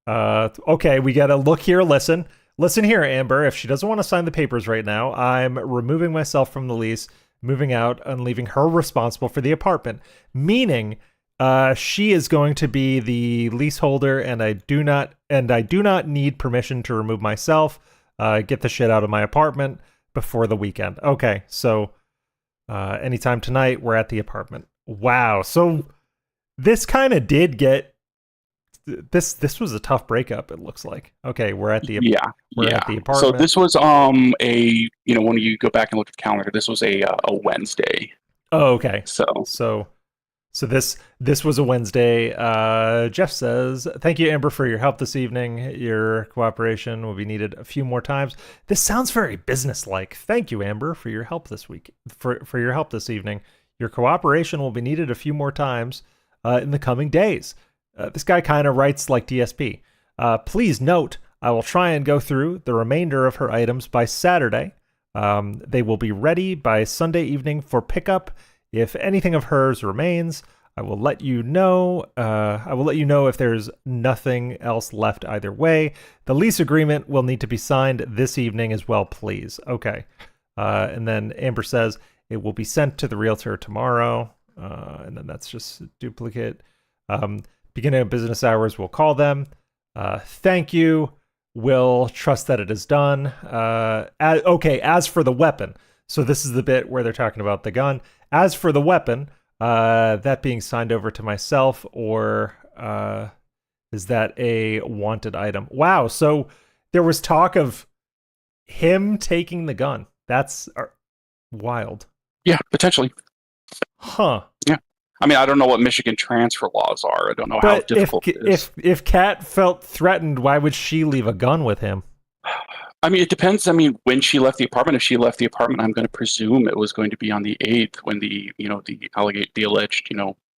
Okay, we got to look here, listen. Listen here, Amber, if she doesn't want to sign the papers right now, I'm removing myself from the lease, moving out, and leaving her responsible for the apartment. Meaning, she is going to be the leaseholder, and I do not need permission to remove myself. Get the shit out of my apartment before the weekend. Okay, so anytime tonight, we're at the apartment. Wow, so this kind of did get. This was a tough breakup, it looks like. Okay, we're at the at the apartment. So this was when you go back and look at the calendar, this was a Wednesday. Oh, okay. So this was a Wednesday. Jeff says, "Thank you, Amber, for your help this evening. Your cooperation will be needed a few more times." This sounds very businesslike. Thank you, Amber, for your help this week. For your help this evening. Your cooperation will be needed a few more times in the coming days. This guy kind of writes like DSP. Please note, I will try and go through the remainder of her items by Saturday. They will be ready by Sunday evening for pickup. If anything of hers remains, I will let you know. If there's nothing else left either way. The lease agreement will need to be signed this evening as well, please. Okay. And then Amber says it will be sent to the realtor tomorrow. And then that's just a duplicate. Beginning of business hours, we'll call them. Thank you. We'll trust that it is done. As for the weapon. So this is the bit where they're talking about the gun. As for the weapon, that being signed over to myself, or is that a wanted item? Wow, so there was talk of him taking the gun. That's wild. Yeah, potentially. Huh. Yeah. I mean, I don't know what Michigan transfer laws are. I don't know how difficult it is. If Kat felt threatened, why would she leave a gun with him? I mean, it depends. I mean, when she left the apartment, if she left the apartment, I'm going to presume it was going to be on the 8th when the alleged,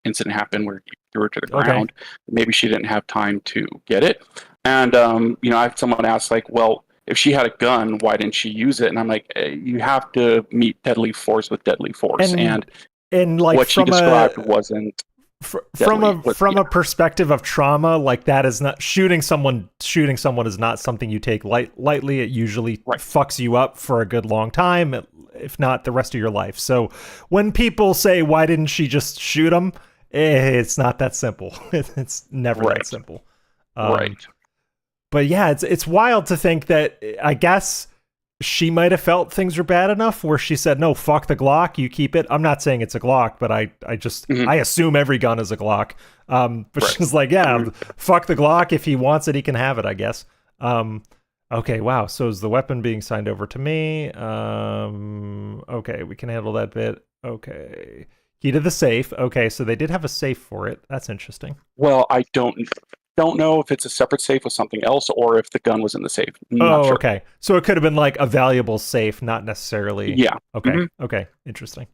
incident happened where he threw her to the ground. Maybe she didn't have time to get it. And, I had someone ask, like, well, if she had a gun, why didn't she use it? And I'm like, you have to meet deadly force with deadly force. And like, what she described wasn't from a perspective of trauma, like, that is not shooting someone is not something you take lightly. It usually fucks you up for a good long time, if not the rest of your life. So when people say, why didn't she just shoot him? It's not that simple. It's never that simple. Right. But yeah, it's wild to think that, I guess, she might have felt things were bad enough where she said, no, fuck the Glock, you keep it. I'm not saying it's a Glock, but I assume every gun is a Glock. But Right. she's like, yeah, fuck the Glock. If he wants it, he can have it, I guess. Okay, wow. So is the weapon being signed over to me? Okay, we can handle that bit. Okay. Key to the safe. Okay, so they did have a safe for it. That's interesting. Well, I don't know if it's a separate safe with something else or if the gun was in the safe. Not sure. Okay. So it could have been like a valuable safe, not necessarily. Yeah. Okay. Okay. Interesting.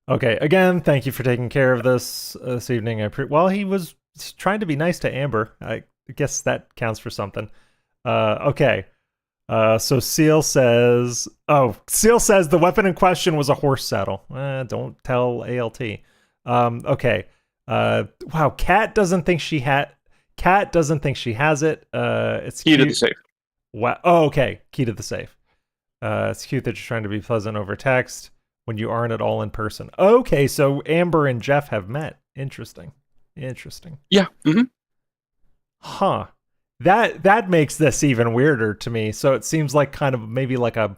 Okay. Again, thank you for taking care of this evening. Well, he was trying to be nice to Amber. I guess that counts for something. Okay. So Seal says the weapon in question was a horse saddle. Don't tell ALT. Okay. Wow. Kat doesn't think she has it. It's Key cute. to the safe. Wow. Oh, okay. Key to the safe. It's cute that you're trying to be pleasant over text when you aren't at all in person. Okay, so Amber and Jeff have met. Interesting. Yeah. Huh. That makes this even weirder to me. So it seems like kind of maybe like a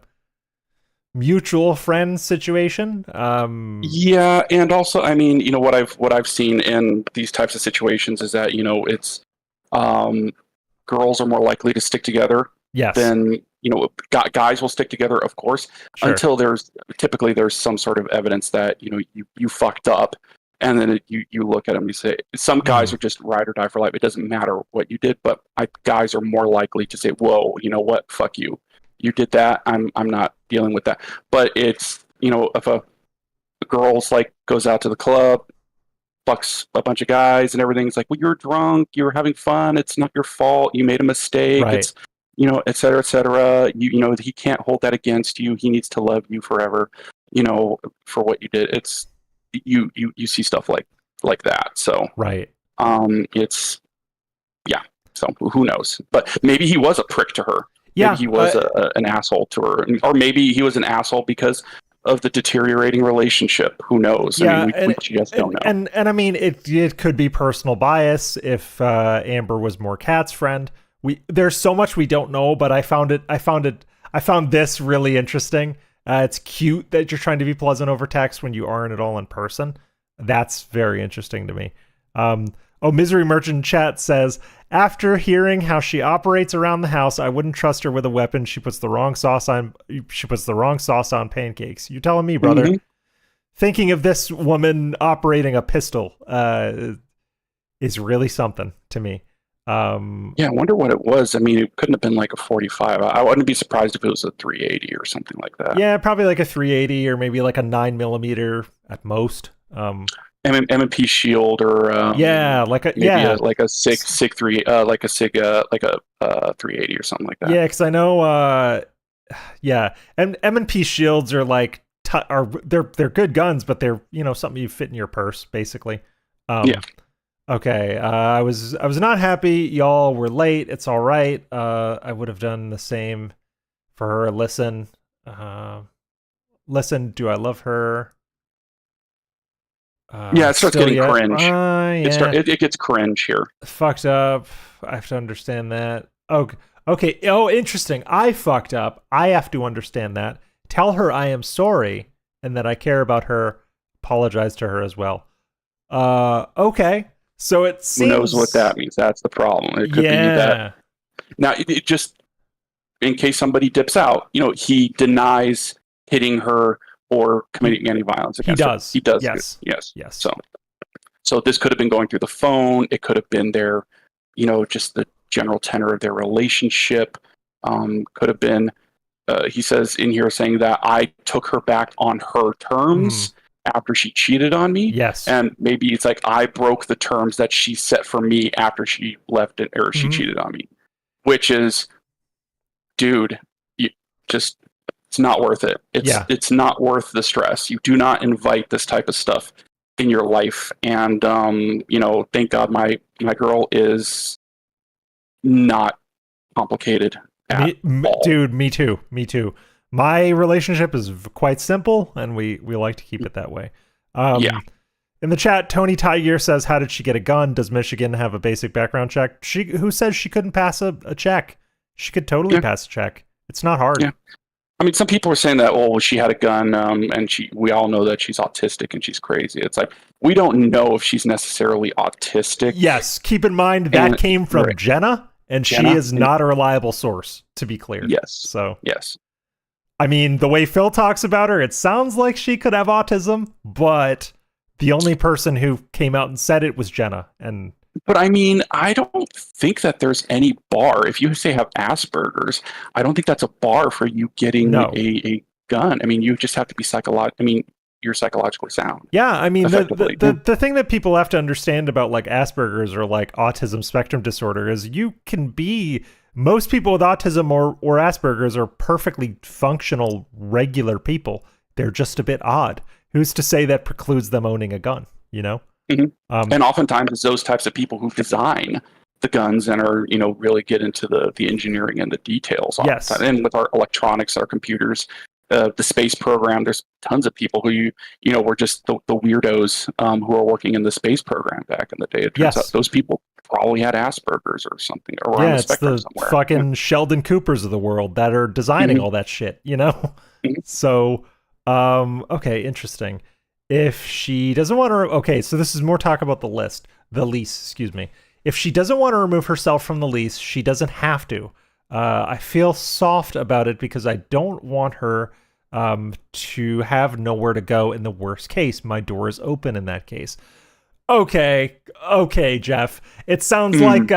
mutual friend situation. Yeah, and also, I mean, what I've seen in these types of situations is that it's girls are more likely to stick together. Yes. Than guys will stick together, of course, Sure. until there's some sort of evidence that you fucked up, and then you look at them, you say some guys are just ride or die for life. It doesn't matter what you did, but guys are more likely to say, "Whoa, you know what? Fuck you. You did that. I'm not dealing with that." But it's if a girl's like goes out to the club, fucks a bunch of guys and everything, it's like, well, you're drunk, you're having fun, it's not your fault, you made a mistake, Right. it's et cetera, et cetera. He can't hold that against you. He needs to love you forever, for what you did. It's you see stuff like that. So Right. it's so who knows? But maybe he was a prick to her. Yeah. Maybe he was an asshole to her, or maybe he was an asshole because of the deteriorating relationship. Who knows? Yeah, I mean, we just don't know. And I mean, it could be personal bias if Amber was more Kat's friend. There's so much we don't know, but I found this really interesting. It's cute that you're trying to be pleasant over text when you aren't at all in person. That's very interesting to me. Misery Merchant Chat says, after hearing how she operates around the house, I wouldn't trust her with a weapon. She puts the wrong sauce on pancakes. You're telling me, brother. Mm-hmm. Thinking of this woman operating a pistol is really something to me. Yeah, I wonder what it was. I mean, it couldn't have been like a 45. I wouldn't be surprised if it was a 380 or something like that. Yeah, probably like a 380 or maybe like a 9mm at most. M&P Shield or like a SIG 3 like a SIG like a 380 or something like that. Yeah, because I know and M&P Shields are like they're good guns, but they're something you fit in your purse basically. Yeah. Okay, I was not happy. Y'all were late. It's all right. I would have done the same for her. Listen, do I love her? It starts getting cringe. Yeah. It gets cringe here. Fucked up. I have to understand that. Okay. Oh, interesting. I fucked up. I have to understand that. Tell her I am sorry and that I care about her. Apologize to her as well. Okay. So it seems... Who knows what that means? That's the problem. It could be that. Now, it just, in case somebody dips out, he denies hitting her or committing any violence against her. He does. Yes. So this could have been going through the phone. It could have been their, just the general tenor of their relationship. Could have been, he says in here saying that I took her back on her terms. After she cheated on me. Yes. And maybe it's like I broke the terms that she set for me after she left it or she cheated on me. Which is, dude, it's not worth it. It's not worth the stress. You do not invite this type of stuff in your life. And thank God my girl is not complicated at all. Dude, me too. My relationship is quite simple, and we like to keep it that way. In the chat, Tony Tiger says, how did she get a gun? Does Michigan have a basic background check? Who says she couldn't pass a check? She could totally pass a check. It's not hard. Yeah. I mean, some people are saying that, oh, she had a gun, and we all know that she's autistic and she's crazy. It's like, we don't know if she's necessarily autistic. Yes, keep in mind that came from right. Jenna, and Jenna, she is not a reliable source, to be clear. Yes. So, yes. I mean, the way Phil talks about her, it sounds like she could have autism, but the only person who came out and said it was Jenna. But I mean, I don't think that there's any bar. If you say have Asperger's, I don't think that's a bar for you getting a gun. I mean, you just have to be you're psychologically sound. Yeah, I mean, the thing that people have to understand about like Asperger's or like autism spectrum disorder is most people with autism or Asperger's are perfectly functional, regular people. They're just a bit odd. Who's to say that precludes them owning a gun, you know? Mm-hmm. And oftentimes it's those types of people who design the guns and are, really get into the engineering and the details. Yes. And with our electronics, our computers, the space program, there's tons of people who were just the weirdos who are working in the space program back in the day. It turns out those people probably had Asperger's or something, or on the spectrum somewhere. Fucking Sheldon Coopers of the world that are designing all that shit, Mm-hmm. So, okay, interesting. If she doesn't want to, okay, so this is more talk about the lease, excuse me. If she doesn't want to remove herself from the lease, she doesn't have to. I feel soft about it because I don't want her to have nowhere to go in the worst case. My door is open in that case. Okay, Jeff. It sounds like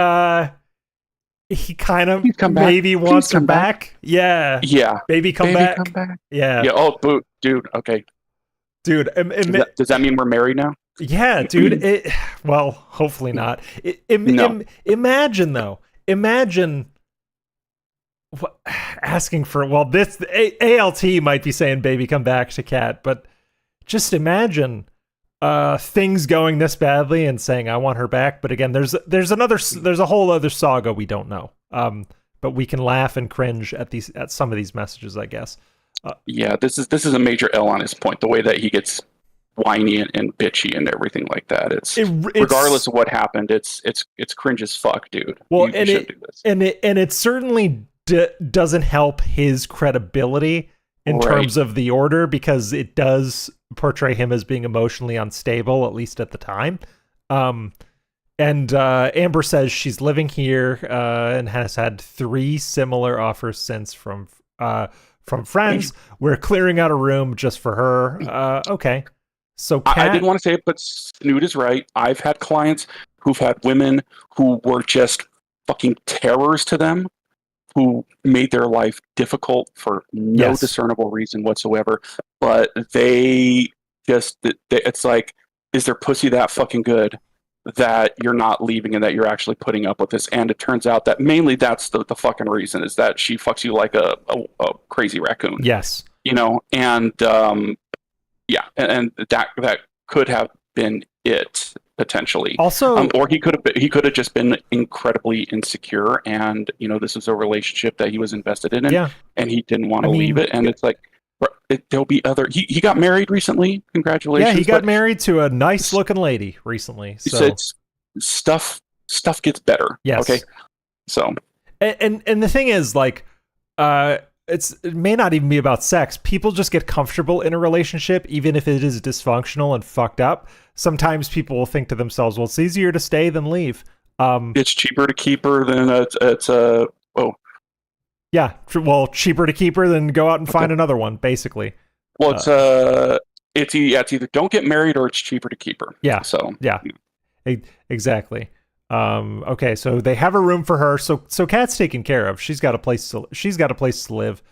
he kind of maybe wants her back. Yeah. Yeah. Baby, come back. Yeah. Yeah. Oh, dude. Okay. Dude, does that mean we're married now? Yeah, dude. Well, hopefully not. Imagine though. Asking for this ALT might be saying "baby, come back" to Kat, but just imagine things going this badly and saying "I want her back." But again, there's a whole other saga we don't know. But we can laugh and cringe at some of these messages, I guess. Yeah, this is a major L on his point. The way that he gets whiny and bitchy and everything like that. It's regardless of what happened, it's cringe as fuck, dude. Well, you should do this. And it certainly doesn't help his credibility in terms of the order, because it does portray him as being emotionally unstable, at least at the time. And Amber says she's living here and has had 3 similar offers since from friends. We're clearing out a room just for her. Okay. So I didn't want to say it, but Snoot is right. I've had clients who've had women who were just fucking terrors to them, who made their life difficult for no discernible reason whatsoever. But it's like, is their pussy that fucking good that you're not leaving and that you're actually putting up with this? And it turns out that mainly that's the fucking reason, is that she fucks you like a crazy raccoon. Yes. And and that could have been it potentially. Also, or he could have just been incredibly insecure, and this was a relationship that he was invested in, and he didn't want to leave it. And it's like, there'll be other. He got married recently. Congratulations! Yeah, he got married to a nice looking lady recently. So stuff gets better. Yes. Okay. So and the thing is, like, it may not even be about sex. People just get comfortable in a relationship, even if it is dysfunctional and fucked up. Sometimes people will think to themselves, well, it's easier to stay than leave. It's cheaper to keep her than yeah, well, cheaper to keep her than go out and find another one, basically. Well, it's either don't get married or it's cheaper to keep her. Yeah. So yeah. Exactly. Okay, so they have a room for her. So Kat's taken care of. She's got a place to live.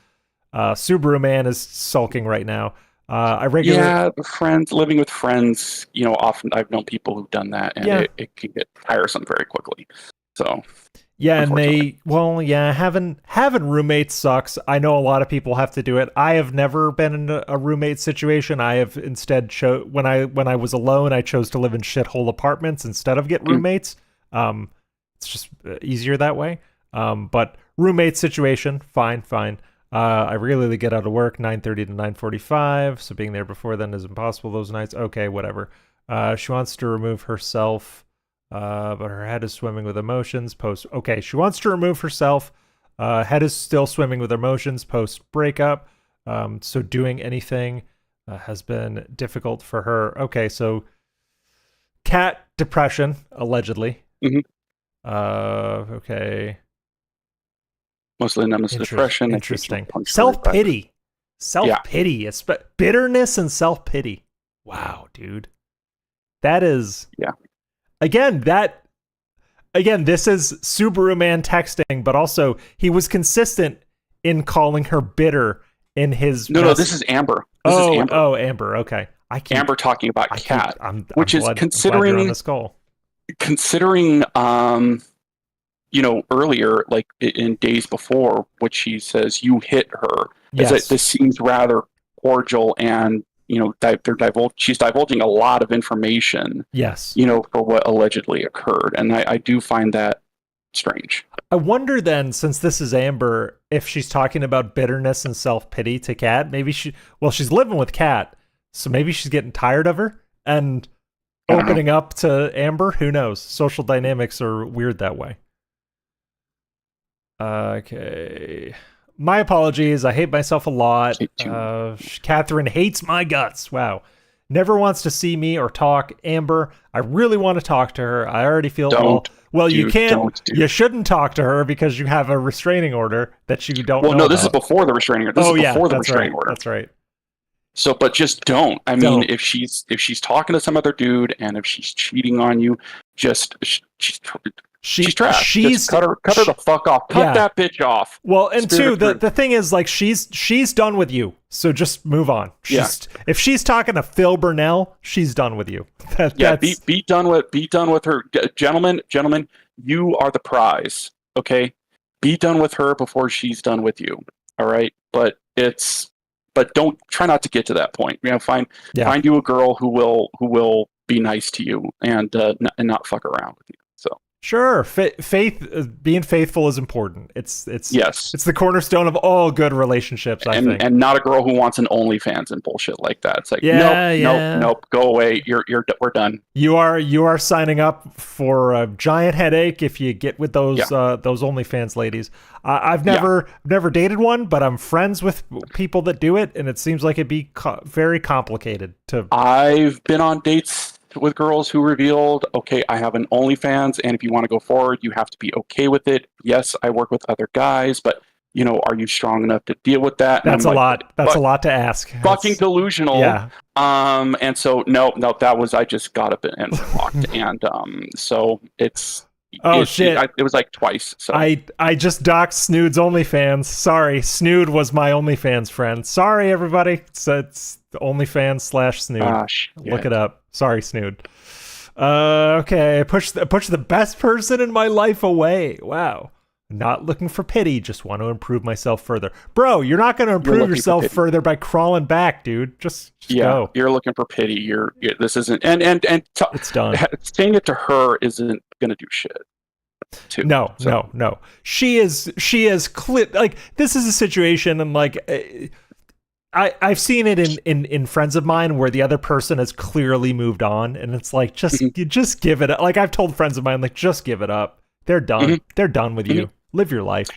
Subaru Man is sulking right now. Living with friends. Often I've known people who've done that, and it can get tiresome very quickly. So yeah, and having roommates sucks. I know a lot of people have to do it. I have never been in a roommate situation. I have instead when I was alone, I chose to live in shithole apartments instead of get roommates. It's just easier that way. But roommate situation, fine. I regularly get out of work 9:30 to 9:45, so being there before then is impossible those nights. Okay, whatever. She wants to remove herself, but her head is swimming with emotions. Okay, she wants to remove herself, Head is still swimming with emotions post breakup. So doing anything has been difficult for her. Okay, so Cat depression, allegedly. Mhm. Okay. Mostly known as depression. Interesting. occasional punctuated Self-pity. Bitterness and self-pity. Wow, dude. That is... Yeah. Again, this is Subaru Man texting, but also he was consistent in calling her bitter in his... No, this is Amber. This is Amber. Oh, Amber. Okay. Amber talking about Cat, which is glad considering you're on this call. Considering, earlier, like in days before, which she says you hit her. Yes. Is that this seems rather cordial, and she's divulging a lot of information. Yes. For what allegedly occurred, and I do find that strange. I wonder then, since this is Amber, if she's talking about bitterness and self-pity to Kat. Maybe she's living with Kat, so maybe she's getting tired of her and opening up to Amber. Who knows? Social dynamics are weird that way. Okay. My apologies. I hate myself a lot. Catherine hates my guts. Wow. Never wants to see me or talk. Amber, I really want to talk to her. I already feel... you can't. You shouldn't talk to her because you have a restraining order that you don't know. Well, no, this is before the restraining order. This is before the restraining order. That's right. So, but just don't. I mean, if she's talking to some other dude and if she's cheating on you, just she's trash. Just cut her the fuck off. Cut that bitch off. Well, and two, the thing is, like, she's done with you. So just move on. If she's talking to Phil Burnell, she's done with you. Be done with her, gentlemen. You are the prize. Okay, be done with her before she's done with you. All right, but don't try not to get to that point. Find you a girl who will be nice to you and not fuck around with you. So sure, being faithful is important. It's yes, it's the cornerstone of all good relationships. I think, and not a girl who wants an OnlyFans and bullshit like that. It's like nope, go away. We're done. You are signing up for a giant headache if you get with those OnlyFans ladies. I've never dated one, but I'm friends with people that do it, and it seems like it'd be very complicated to. I've been on dates with girls who revealed, okay, I have an OnlyFans, and if you want to go forward, you have to be okay with it. Yes, I work with other guys, but are you strong enough to deal with that? That's a lot. That's a lot to ask. Fucking delusional. Yeah. And so no, that was, I just got up and walked, and so it's. Shit! It was like twice. So I just doxed Snood's OnlyFans. Sorry, Snood was my OnlyFans friend. Sorry, everybody. It's OnlyFans /Snood. Look it up. Sorry, Snood. Okay, I pushed the best person in my life away. Wow. Not looking for pity, just want to improve myself further. Bro, you're not going to improve yourself further by crawling back, dude. Just go. You're looking for pity. This isn't it's done. Saying it to her isn't going to do shit. No. She is like, this is a situation, and like I've seen it in friends of mine where the other person has clearly moved on, and it's like just give it up. Like, I've told friends of mine, like, just give it up. They're done. Mm-hmm. They're done with you. Live your life.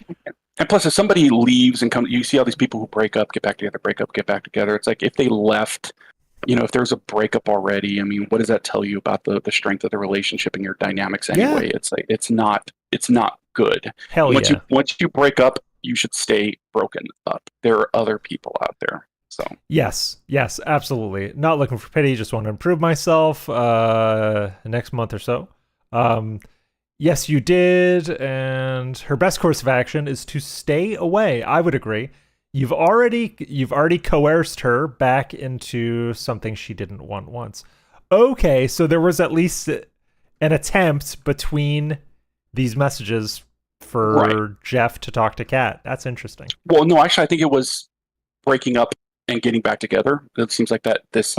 And plus, if somebody leaves and you see all these people who break up, get back together, break up, get back together. It's like, if they left, if there's a breakup already, I mean, what does that tell you about the strength of the relationship and your dynamics anyway? Yeah. It's like, it's not good. Once you break up, you should stay broken up. There are other people out there. So yes, absolutely. Not looking for pity. Just want to improve myself. Next month or so. Yes, you did, and her best course of action is to stay away. I would agree. You've already coerced her back into something she didn't want once. Okay, so there was at least an attempt between these messages for Jeff to talk to Kat. That's interesting. Well, no, actually, I think it was breaking up and getting back together. It seems like that. It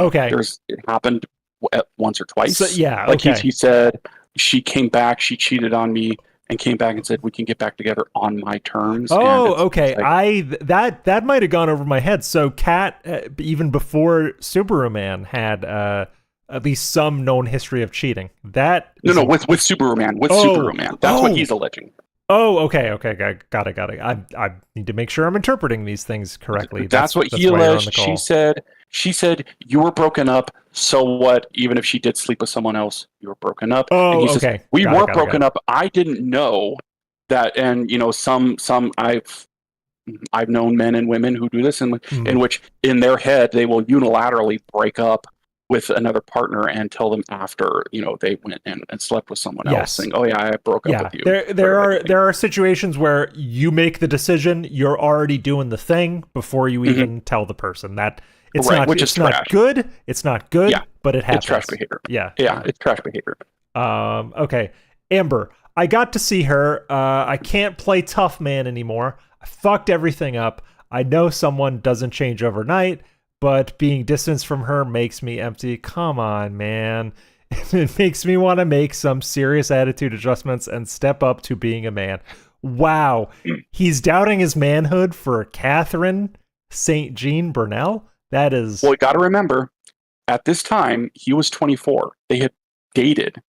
happened once or twice. So, yeah, like he said. She came back, she cheated on me, and came back and said, we can get back together on my terms. Oh, okay. That might have gone over my head. So Kat, even before Subaru Man, had at least some known history of cheating. With Subaru Man. That's what he's alleging. Oh, okay. Got it. I need to make sure I'm interpreting these things correctly. That's what he why you're on the alleged. call. She said you were broken up. So what? Even if she did sleep with someone else, you were broken up. And Oh, he says okay. we Got weren't broken it. up. I didn't know that. And some I've known men and women who do this, in which in their head they will unilaterally break up with another partner and tell them after they went and slept with someone else, saying, "Oh yeah, I broke up with you." There are situations where you make the decision, you're already doing the thing before you even tell the person that it's right, not. which it's is not trash. good. It's not good. Yeah, but it happens. It's trash behavior. Yeah, it's trash behavior. Okay, Amber. I got to see her. I can't play tough man anymore. I fucked everything up. I know someone doesn't change overnight, but being distanced from her makes me empty. Come on, man. It makes me want to make some serious attitude adjustments and step up to being a man. Wow. He's doubting his manhood for Catherine St. Jean Burnell? That is... Well, you got to remember, at this time, he was 24. They had dated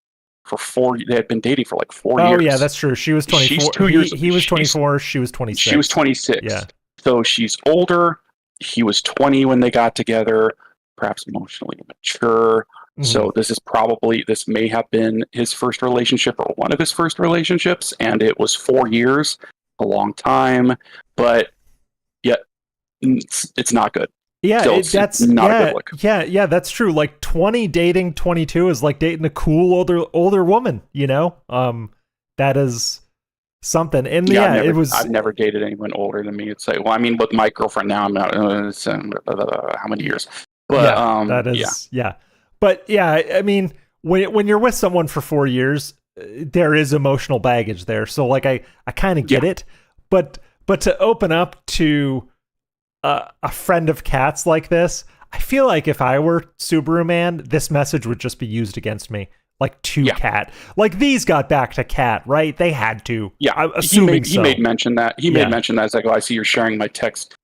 they had been dating for like 4 years. Oh, yeah, that's true. She was 24. She's 2 years. He was 24. She was 26. She was 26. Yeah. So she's older. He was 20 when they got together, perhaps emotionally mature. So this may have been his first relationship or one of his first relationships, and it was 4 years, a long time, but yet it's not good. Yeah, that's not a good look. Yeah, that's true. Like 20 dating 22 is like dating a cool older woman, that is something. And I've never dated anyone older than me. It's like, well, I mean, with my girlfriend now, I'm not how many years, but that is But yeah, I mean, when you're with someone for 4 years, there is emotional baggage there. So like I kind of get it, but to open up to a friend of Kat's like this, I feel like if I were Subaru Man, this message would just be used against me. Like to Kat. Like these got back to Kat, right? They had to. Yeah, I'm assuming he made mention that. He made mention that. It's like, oh, I see you're sharing the text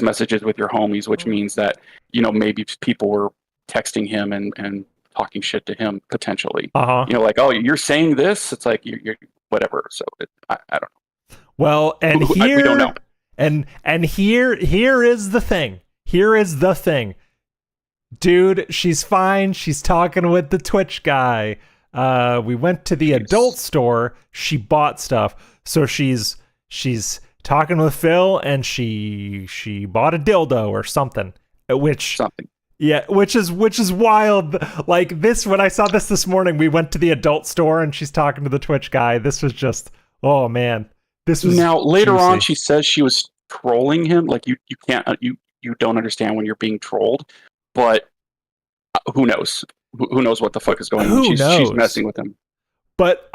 messages with your homies, which means that, maybe people were texting him and talking shit to him potentially. Like, oh, you're saying this? It's like you're whatever. So I don't know. Well, and we don't know. And here is the thing. Here is the thing. Dude, she's fine. She's talking with the Twitch guy. We went to the adult store. She bought stuff. So she's talking with Phil, and she bought a dildo or something. Yeah, which is wild. Like this, when I saw this morning, we went to the adult store and she's talking to the Twitch guy. This was just, oh man. This was now later juicy. on. She says she was trolling him. Like you can't you don't understand when you're being trolled, but who knows? Who knows what the fuck is going on? She's messing with him. But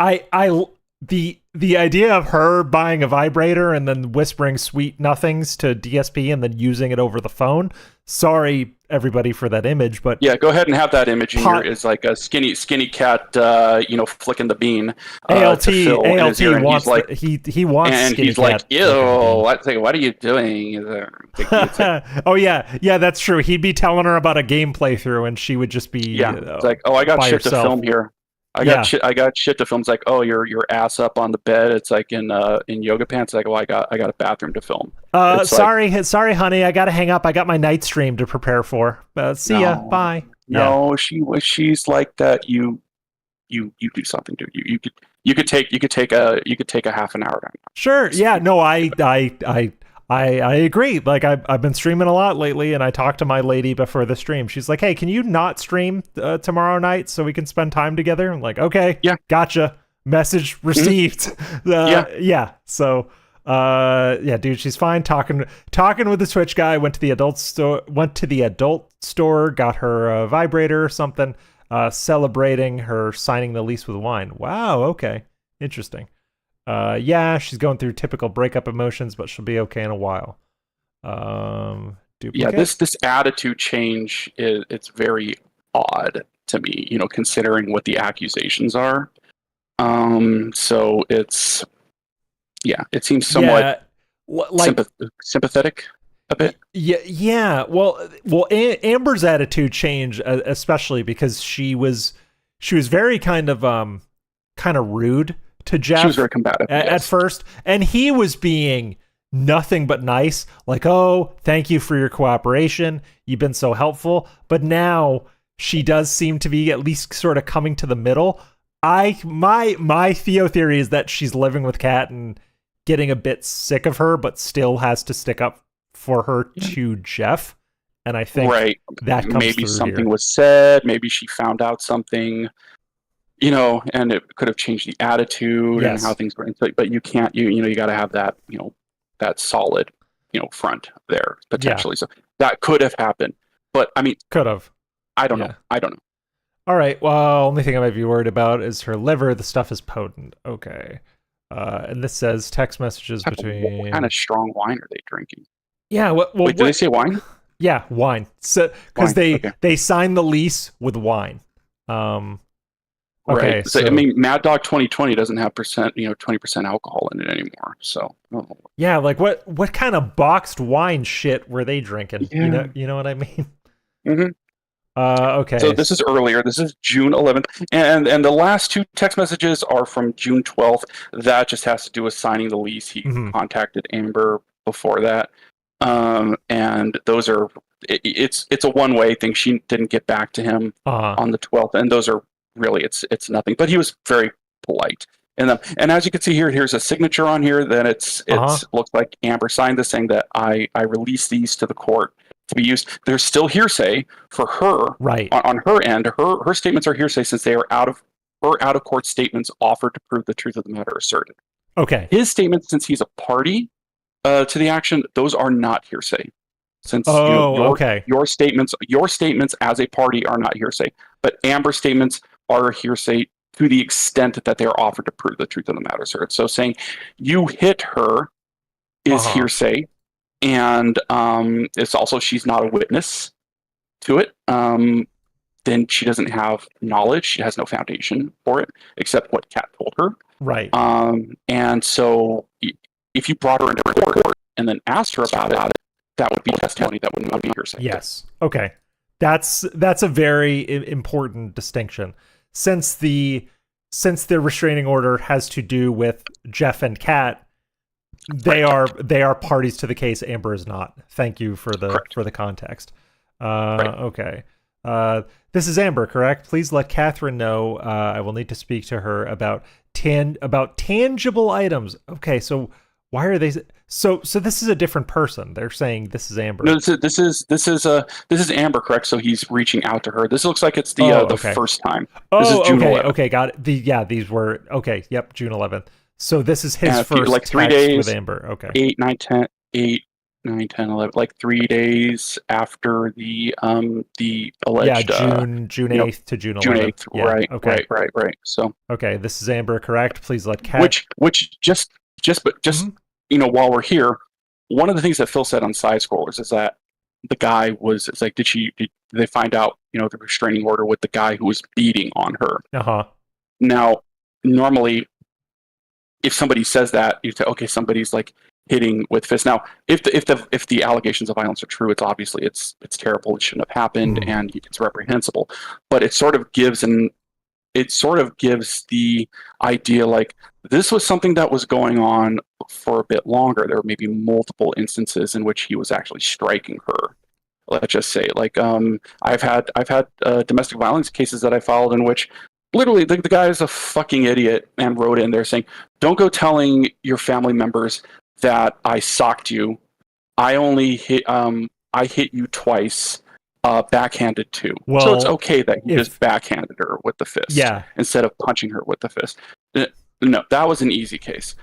the idea of her buying a vibrator and then whispering sweet nothings to DSP and then using it over the phone. Sorry, everybody, for that image, but yeah, go ahead and have that image in here. Is like a skinny cat, flicking the bean. ALT wants like he wants, and he's like, ew. What are you doing? Oh yeah, that's true. He'd be telling her about a game playthrough, and she would just be it's like, oh, I got shit to film here. I got shit to film. It's like, oh, your ass up on the bed. It's like in yoga pants. Like, oh, I got a bathroom to film. Sorry, honey. I gotta hang up. I got my night stream to prepare for. See ya. Bye. No, she's like that. You do something, dude. You could take a half an hour. Sure. Yeah. No. I agree. Like I've been streaming a lot lately, and I talked to my lady before the stream. She's like, "Hey, can you not stream tomorrow night so we can spend time together?" I'm like, "Okay, yeah, gotcha. Message received." Yeah. So, dude, she's fine. Talking with the Twitch guy. Went to the adult store. Got her a vibrator or something. Celebrating her signing the lease with wine. Wow. Okay. Interesting. She's going through typical breakup emotions, but she'll be okay in a while. This attitude change it's very odd to me, considering what the accusations are. So it seems somewhat sympathetic a bit. Yeah. Well, Amber's attitude change, especially because she was very kind of rude to Jeff. She was very combative at first, and he was being nothing but nice, like, oh, thank you for your cooperation, you've been so helpful. But now she does seem to be at least sort of coming to the middle. My Theo theory is that she's living with Kat and getting a bit sick of her, but still has to stick up for her to Jeff. And I think that comes maybe through something here. was said, maybe she found out something, and it could have changed the attitude and how things were. But you can't, you got to have that, that solid, front there potentially. So that could have happened. But I mean, could have. I don't know. I don't know. All right. Well, only thing I might be worried about is her liver. The stuff is potent. Okay. And this says text messages between. What kind of strong wine are they drinking? Yeah. Wait, did they say wine? Yeah, wine. So because they signed the lease with wine. Okay. Right. So I mean, Mad Dog 2020 doesn't have 20% alcohol in it anymore. So. Yeah, like what kind of boxed wine shit were they drinking? Yeah. You know what I mean? Mm-hmm. Okay. So this is earlier. This is June 11th, and the last two text messages are from June 12th. That just has to do with signing the lease. He contacted Amber before that, and those are it's a one-way thing. She didn't get back to him on the 12th, and those are really it's nothing. But he was very polite. And as you can see here, here's a signature on here. Then it's looks like Amber signed this, saying that I release these to the court to be used. There's still hearsay for her, right? On her end, her statements are hearsay since they are out of court statements offered to prove the truth of the matter asserted. Okay. His statements, since he's a party to the action, those are not hearsay. Since your statements as a party are not hearsay, but Amber's statements are hearsay to the extent that they are offered to prove the truth of the matter asserted. So saying you hit her is hearsay. And it's also she's not a witness to it. Then she doesn't have knowledge. She has no foundation for it except what Kat told her. Right. And so if you brought her into court and then asked her about it, that would be testimony. That would not be hearsay. Yes. Okay. That's a very important distinction. Since the restraining order has to do with Jeff and Kat, they are parties to the case. Amber is not. Thank you for the context. Okay. This is Amber, correct? Please let Catherine know. I will need to speak to her about tangible items. Okay, so why are they? So this is a different person. They're saying this is Amber. No, this is Amber, correct? So he's reaching out to her. This looks like it's the first time. This is June 11th. Okay, got it. These were Yep, June 11th. So this is his first like 3 text days with Amber. Okay. 8, 9, 10, 11, like 3 days after the alleged June 8th to June 11th. June 8th, yeah, right, okay. right. So okay, this is Amber, correct? Please let Kat. Which just while we're here, one of the things that Phil said on Side Scrollers is that the guy was, it's like, did they find out, the restraining order with the guy who was beating on her? Now, normally, if somebody says that, you say, okay, somebody's like hitting with fists. Now, if the allegations of violence are true, it's obviously it's terrible. It shouldn't have happened, and it's reprehensible. But it sort of gives the idea like this was something that was going on for a bit longer. There were maybe multiple instances in which he was actually striking her. Let's just say, like, I've had domestic violence cases that I filed in which literally the guy is a fucking idiot and wrote in there saying, "Don't go telling your family members that I socked you. I only hit you twice, backhanded too." Well, so it's okay that he just backhanded her with the fist, instead of punching her with the fist. No, that was an easy case.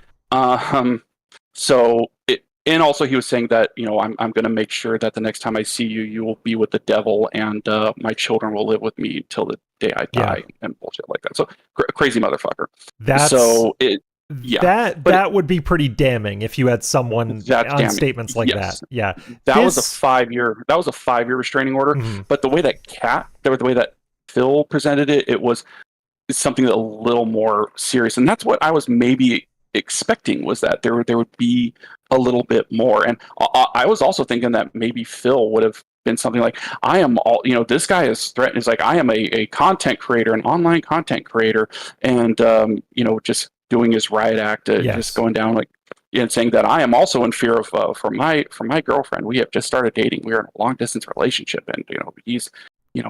And also he was saying that, I'm going to make sure that the next time I see you, you will be with the devil, and my children will live with me until the day I die, and bullshit like that. So crazy motherfucker. That would be pretty damning if you had someone on statements like that. Yeah, that was a 5-year restraining order. But the way that Phil presented it, it was something a little more serious, and that's what I was maybe expecting, was that there would be a little bit more. And I was also thinking that maybe Phil would have been something like, I am this guy is threatened. It's like, I am a content creator, an online content creator, and just doing his riot act, just going down like and saying that I am also in fear of for my girlfriend. We have just started dating. We are in a long distance relationship, and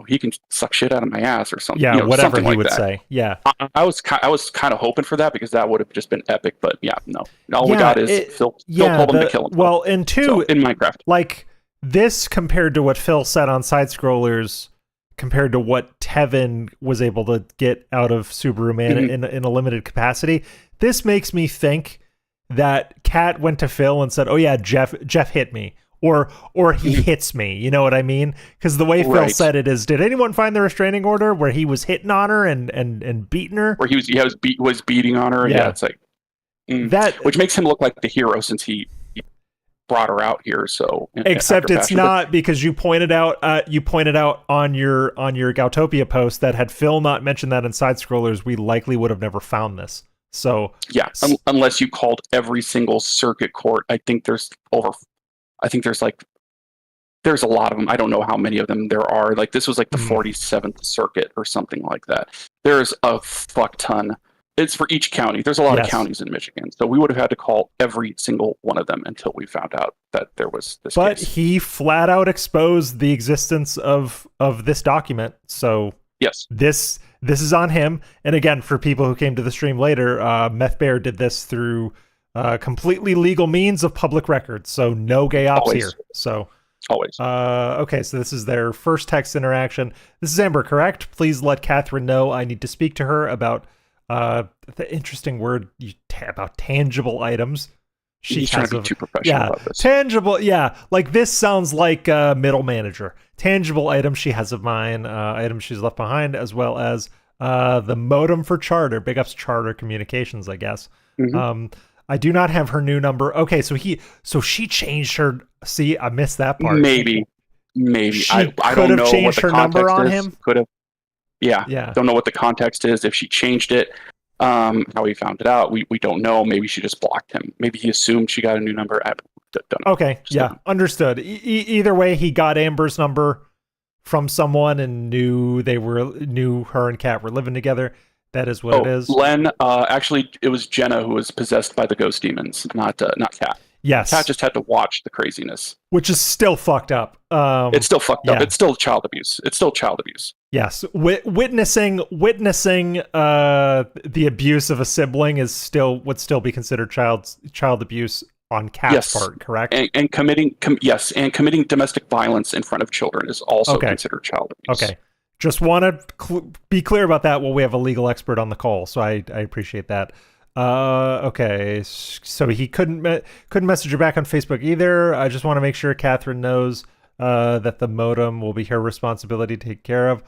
he can suck shit out of my ass or something. Yeah, whatever something he like would that. say. Yeah, I was kind of hoping for that because that would have just been epic. But yeah, no. All we got is Phil told him to kill himself. Well, and two, in Minecraft, like this compared to what Phil said on Side Scrollers, compared to what Tevin was able to get out of Subaru Man in a limited capacity, this makes me think that Kat went to Phil and said, "Oh yeah, Jeff hit me." Or he hits me, you know what I mean? Because the way Phil said it is, did anyone find the restraining order where he was hitting on her and beating her? Where he was beating on her. Yeah, it's like that, which makes him look like the hero since he brought her out here. So except it's not, because you pointed out on your Gautopia post that had Phil not mentioned that in Side Scrollers, we likely would have never found this. So yeah, unless you called every single circuit court. I think there's a lot of them. I don't know how many of them there are. Like this was like the 47th circuit or something like that. There's a fuck ton. It's for each county. There's a lot of counties in Michigan. So we would have had to call every single one of them until we found out that there was this But case. He flat out exposed the existence of this document. So yes, this is on him. And again, for people who came to the stream later, Methbear did this through completely legal means of public records, so no gay ops here. So always. Okay, so this is their first text interaction. This is Amber, correct? Please let Catherine know I need to speak to her about the interesting word about tangible items. She's trying to be too professional about this. Tangible, yeah. Like this sounds like a middle manager. Tangible items she has of mine, items she's left behind, as well as the modem for Charter. Big ups Charter Communications, I guess. I do not have her new number. Okay, so she changed her. See, I missed that part. Maybe. I don't know changed what the her number on is. him. Could have. Yeah. Don't know what the context is. If she changed it, how he found it out, we don't know. Maybe she just blocked him. Maybe he assumed she got a new number. I don't know. Okay, understood. Either way, he got Amber's number from someone and knew her and Kat were living together. That is what it is. Len, actually, it was Jenna who was possessed by the ghost demons, not Kat. Yes. Kat just had to watch the craziness. Which is still fucked up. It's still fucked up. It's still child abuse. Yes. Witnessing the abuse of a sibling would still be considered child abuse on Kat's part, correct? And committing domestic violence in front of children is also considered child abuse. Okay. Just want to be clear about that while we have a legal expert on the call, so I appreciate that. Okay, so he couldn't message her back on Facebook either. I just want to make sure Catherine knows that the modem will be her responsibility to take care of.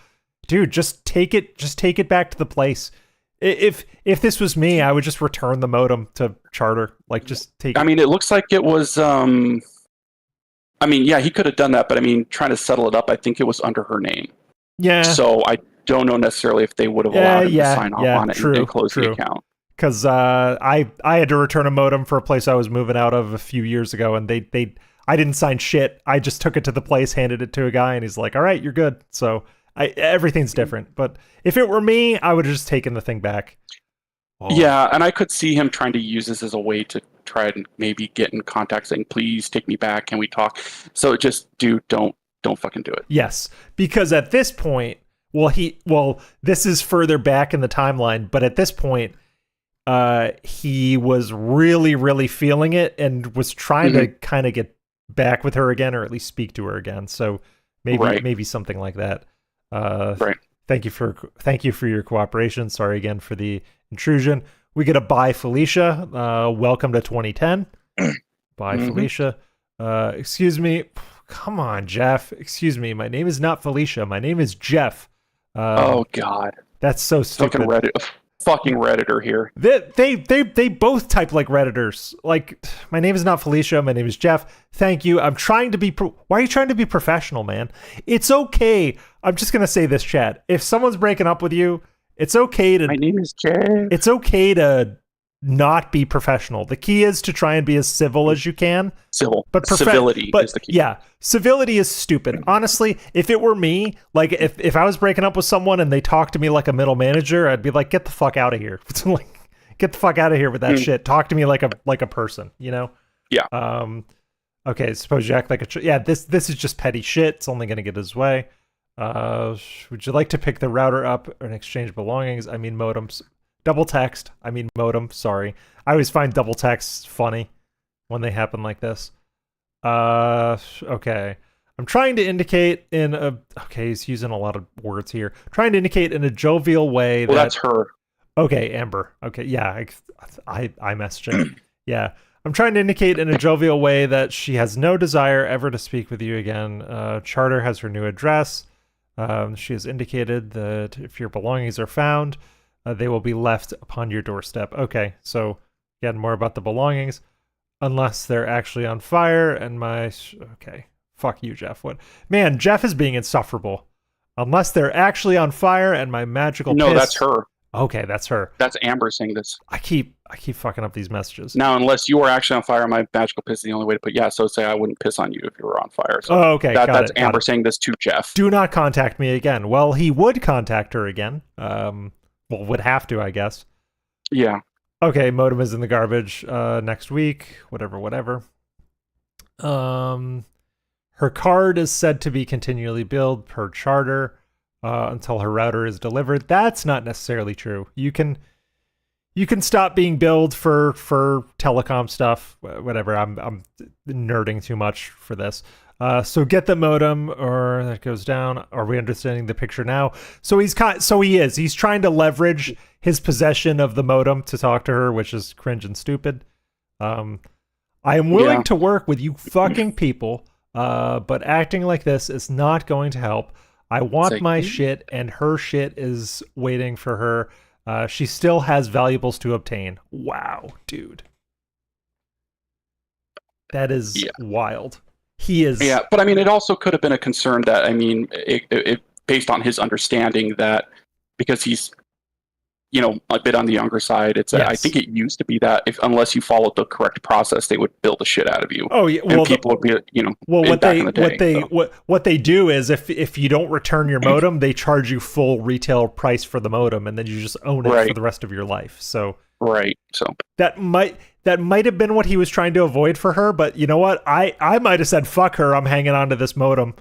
Dude, just take it back to the place. If this was me, I would just return the modem to Charter. Like, just take it. I mean, it looks like it was. I mean, yeah, he could have done that, but I mean, trying to settle it up, I think it was under her name. Yeah. So I don't know necessarily if they would have allowed him to sign off on it and close the account. Because I had to return a modem for a place I was moving out of a few years ago, and I didn't sign shit. I just took it to the place, handed it to a guy, and he's like, "All right, you're good." So everything's different. But if it were me, I would have just taken the thing back. Oh. Yeah, and I could see him trying to use this as a way to try and maybe get in contact, saying, "Please take me back. Can we talk?" So just don't fucking do it. Yes, because at this point, this is further back in the timeline, but at this point, he was really, really feeling it and was trying to kind of get back with her again, or at least speak to her again. So maybe something like that. Right. Thank you for your cooperation. Sorry again for the intrusion. We get a bye, Felicia. Welcome to 2010. Bye, Felicia. Excuse me. Come on, Jeff. Excuse me. My name is not Felicia. My name is Jeff. Oh God, that's so stupid. Fucking Redditor here. They both type like Redditors. Like, my name is not Felicia. My name is Jeff. Thank you. I'm trying to be. Why are you trying to be professional, man? It's okay. I'm just gonna say this, chat. If someone's breaking up with you, it's okay to. My name is Jeff. It's okay to not be professional. The key is to try and be as civil as you can. But civility is the key. Yeah, civility is stupid. Honestly, if it were me, like if I was breaking up with someone and they talked to me like a middle manager, I'd be like, get the fuck out of here. Like, Get the fuck out of here with that shit. Talk to me like a person, you know? Yeah. Okay, suppose you act like a... yeah, this is just petty shit. It's only going to get his way. Would you like to pick the router up and exchange belongings? I mean modems. Double text. I mean modem. Sorry. I always find double texts funny when they happen like this. Okay. I'm trying to indicate in a... okay, he's using a lot of words here. Trying to indicate in a jovial way Well, that... that's her. Okay, Amber. Okay, yeah, I messaging. Yeah. I'm trying to indicate in a jovial way that she has no desire ever to speak with you again. Charter has her new address. She has indicated that if your belongings are found, they will be left upon your doorstep. Okay, so again, more about the belongings. Unless they're actually on fire and my... okay, fuck you, Jeff. What? Man, Jeff is being insufferable. Unless they're actually on fire and my magical No, piss... that's her. Okay, that's her. That's Amber saying this. I keep fucking up these messages. Now, unless you were actually on fire, my magical piss is the only way to put... yeah, so say I wouldn't piss on you if you were on fire. So oh, okay, that's Amber saying this to Jeff. Do not contact me again. Well, he would contact her again. Well, would have to, I guess. Yeah. Okay, modem is in the garbage next week. Whatever. Her card is said to be continually billed per charter until her router is delivered. That's not necessarily true. You can stop being billed for telecom stuff. Whatever. I'm nerding too much for this. So get the modem, or that goes down. Are we understanding the picture now? So he's trying to leverage his possession of the modem to talk to her, which is cringe and stupid. I am willing to work with you fucking people, but acting like this is not going to help. I want my shit, and her shit is waiting for her. She still has valuables to obtain. Wow, dude. That is wild. He is... yeah, but I mean, it also could have been a concern that, I mean, it based on his understanding that because he's, you know, a bit on the younger side, it's I think it used to be that unless you followed the correct process, they would build the shit out of you. Oh yeah, well, and people would be, you know, well, what they do is if you don't return your modem, they charge you full retail price for the modem, and then you just own it for the rest of your life. So so that might have been what he was trying to avoid for her, but you know what? I might have said, fuck her, I'm hanging on to this modem.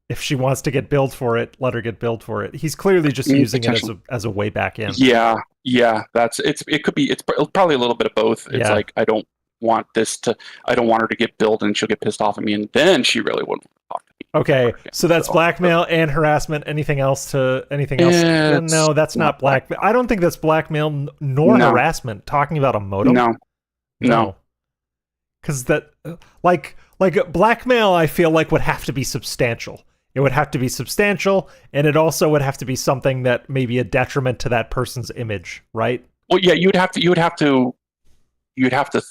If she wants to get billed for it, let her get billed for it. He's clearly just using it as a way back in. Yeah, it could be, it's probably a little bit of both. It's like, I don't want her to get billed and she'll get pissed off at me, and then she really wouldn't talk to me. Okay, so that's blackmail and harassment. Anything else? No, that's not blackmail. I don't think that's blackmail nor harassment. Talking about a modem? No. Because that, like blackmail, I feel like would have to be substantial. It would have to be substantial, and it also would have to be something that may be a detriment to that person's image, right? Well, yeah, you'd have to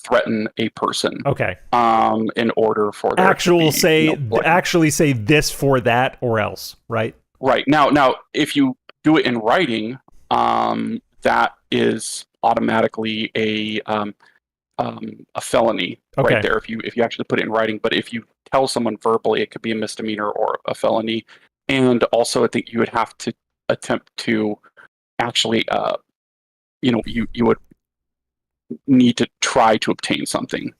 threaten a person. Okay. In order for there actually say this for that or else, right? Right. Now, if you do it in writing, that is automatically a felony right there. If you actually put it in writing, but if you tell someone verbally, it could be a misdemeanor or a felony. And also, I think you would have to attempt to actually, you would need to try to obtain something.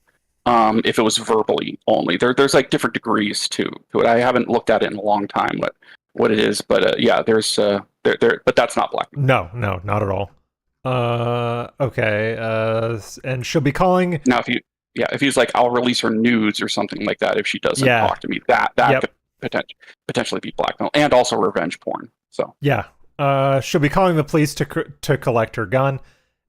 If it was verbally only, there's like different degrees to it. I haven't looked at it in a long time, what it is, but there's but that's not blackmail. No, not at all. Okay. And she'll be calling now. If he's like, I'll release her nudes or something like that if she doesn't talk to me, that could potentially be blackmail and also revenge porn. So she'll be calling the police to collect her gun.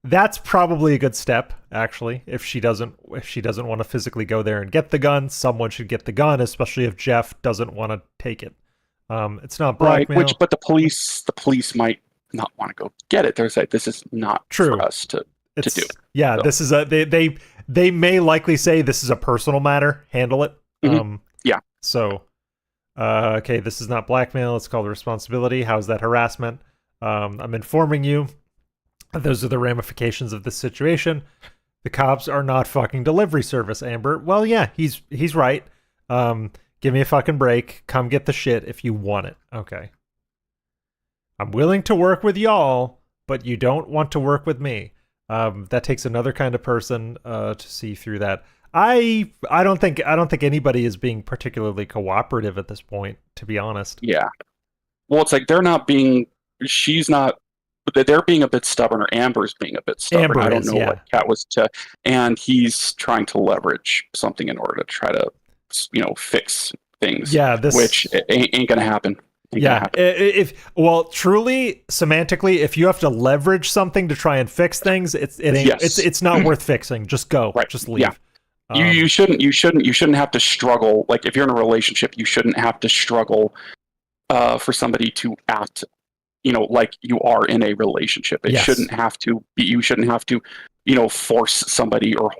That's probably a good step, actually. If she doesn't want to physically go there and get the gun, someone should get the gun, especially if Jeff doesn't want to take it. It's not blackmail. Right, but the police might not want to go get it. They're like, this is not for us to do. Yeah, so. This is they may likely say this is a personal matter. Handle it. So, okay, this is not blackmail. It's called responsibility. How's that harassment? I'm informing you. Those are the ramifications of this situation. The cops are not fucking delivery service, Amber. Well, yeah, he's right. Give me a fucking break. Come get the shit if you want it. Okay. I'm willing to work with y'all, but you don't want to work with me. That takes another kind of person to see through that. I don't think anybody is being particularly cooperative at this point, to be honest. Yeah. Well, it's like she's not, they're being a bit stubborn, or Amber's being a bit stubborn. Amber I don't is, know yeah. what Kat was to, and he's trying to leverage something in order to try to, fix things. Yeah, which ain't gonna happen. Yeah, well, truly, semantically, if you have to leverage something to try and fix things, it's not worth fixing. Just go, right. Just leave. Yeah. You shouldn't have to struggle. Like, if you're in a relationship, you shouldn't have to struggle for somebody to act, like you are in a relationship. It shouldn't have to be. You shouldn't have to, force somebody or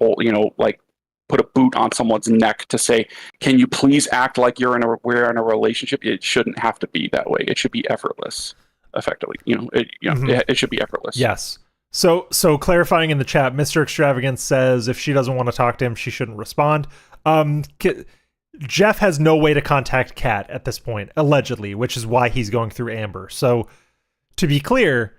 like put a boot on someone's neck to say, "Can you please act like we're in a relationship?" It shouldn't have to be that way. It should be effortless. Effectively, it should be effortless. Yes. So clarifying in the chat, Mr. Extravagance says if she doesn't want to talk to him, she shouldn't respond. Jeff has no way to contact Kat at this point, allegedly, which is why he's going through Amber. So to be clear,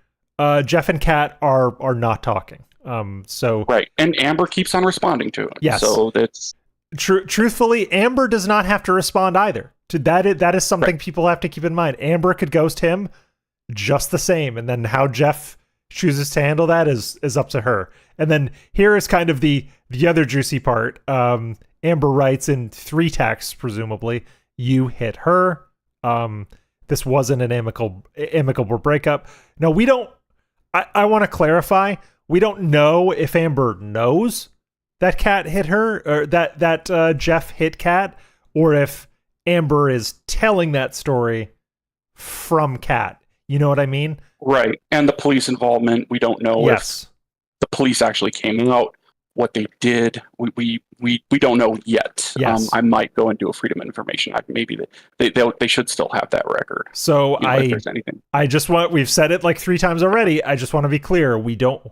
Jeff and Kat are not talking. Right, and Amber keeps on responding to it. Yes. So that's truthfully, Amber does not have to respond either. That is something people have to keep in mind. Amber could ghost him just the same, and then how Jeff chooses to handle that is up to her. And then here is kind of the other juicy part. Amber writes in 3 texts, presumably, "You hit her. This wasn't an amicable breakup." No, we don't. I want to clarify. We don't know if Amber knows that Kat hit her, or that Jeff hit Kat, or if Amber is telling that story from Kat. You know what I mean? Right. And the police involvement, we don't know if the police actually came out, what they did. We don't know yet. Yes. I might go and do a Freedom of Information Act. Maybe they should still have that record. So if there's anything. We've said it like 3 times already. I just want to be clear. We don't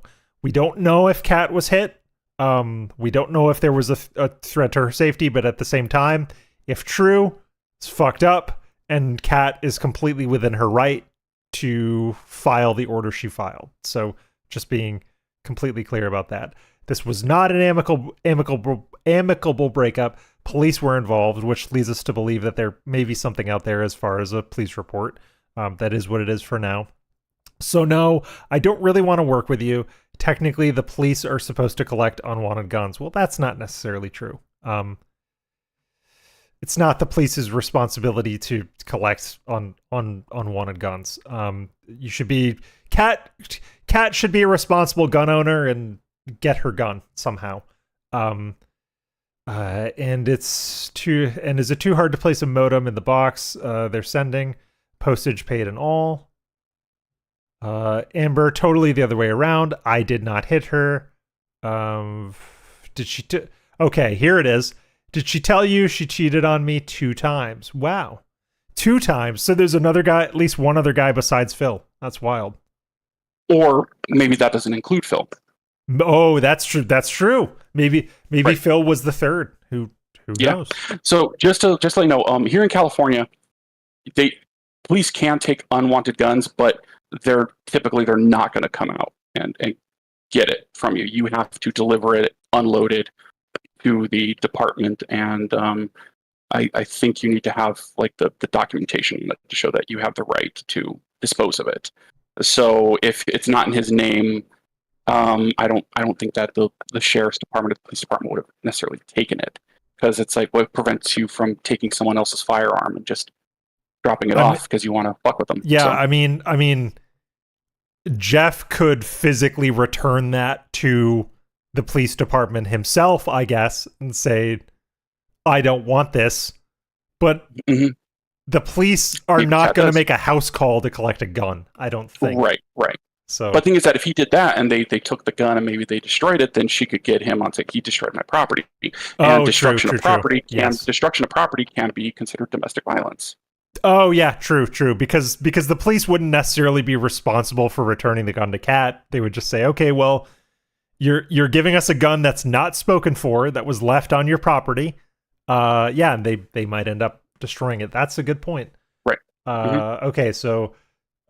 know if Kat was hit. We don't know if there was a threat to her safety, but at the same time, if true, it's fucked up, and Kat is completely within her right to file the order she filed. So just being completely clear about that. This was not an amicable breakup. Police were involved, which leads us to believe that there may be something out there as far as a police report. That is what it is for now. So no, I don't really want to work with you. Technically, the police are supposed to collect unwanted guns. Well, that's not necessarily true. It's not the police's responsibility to collect on unwanted guns. You should be Kat should be a responsible gun owner and get her gun somehow. And is it too hard to place a modem in the box they're sending? Postage paid and all. Amber, totally the other way around. I did not hit her. Did she? Okay, here it is. Did she tell you she cheated on me 2 times? Wow. 2 times. So there's another guy, at least one other guy besides Phil. That's wild. Or maybe that doesn't include Phil. Oh, that's true. That's true. Maybe Phil was the third. Who knows? So just to let you know, here in California, police can take unwanted guns, but they're not going to come out and get it from you. You have to deliver it unloaded to the department, and I think you need to have like the documentation to show that you have the right to dispose of it. So if it's not in his name, I don't think that the sheriff's department or the police department would have necessarily taken it, because it's like, what prevents you from taking someone else's firearm and just dropping it off because you want to fuck with them? Yeah, so. I mean, Jeff could physically return that to the police department himself, I guess, and say, "I don't want this," but the police are not going to make a house call to collect a gun, I don't think. Right. So, but the thing is that if he did that and they took the gun and maybe they destroyed it, then she could get him on, say, he destroyed my property. And destruction of property can be considered domestic violence. Oh yeah, true. Because the police wouldn't necessarily be responsible for returning the gun to Kat. They would just say, "Okay, well, you're giving us a gun that's not spoken for, that was left on your property." And they might end up destroying it. That's a good point. Right. Okay, so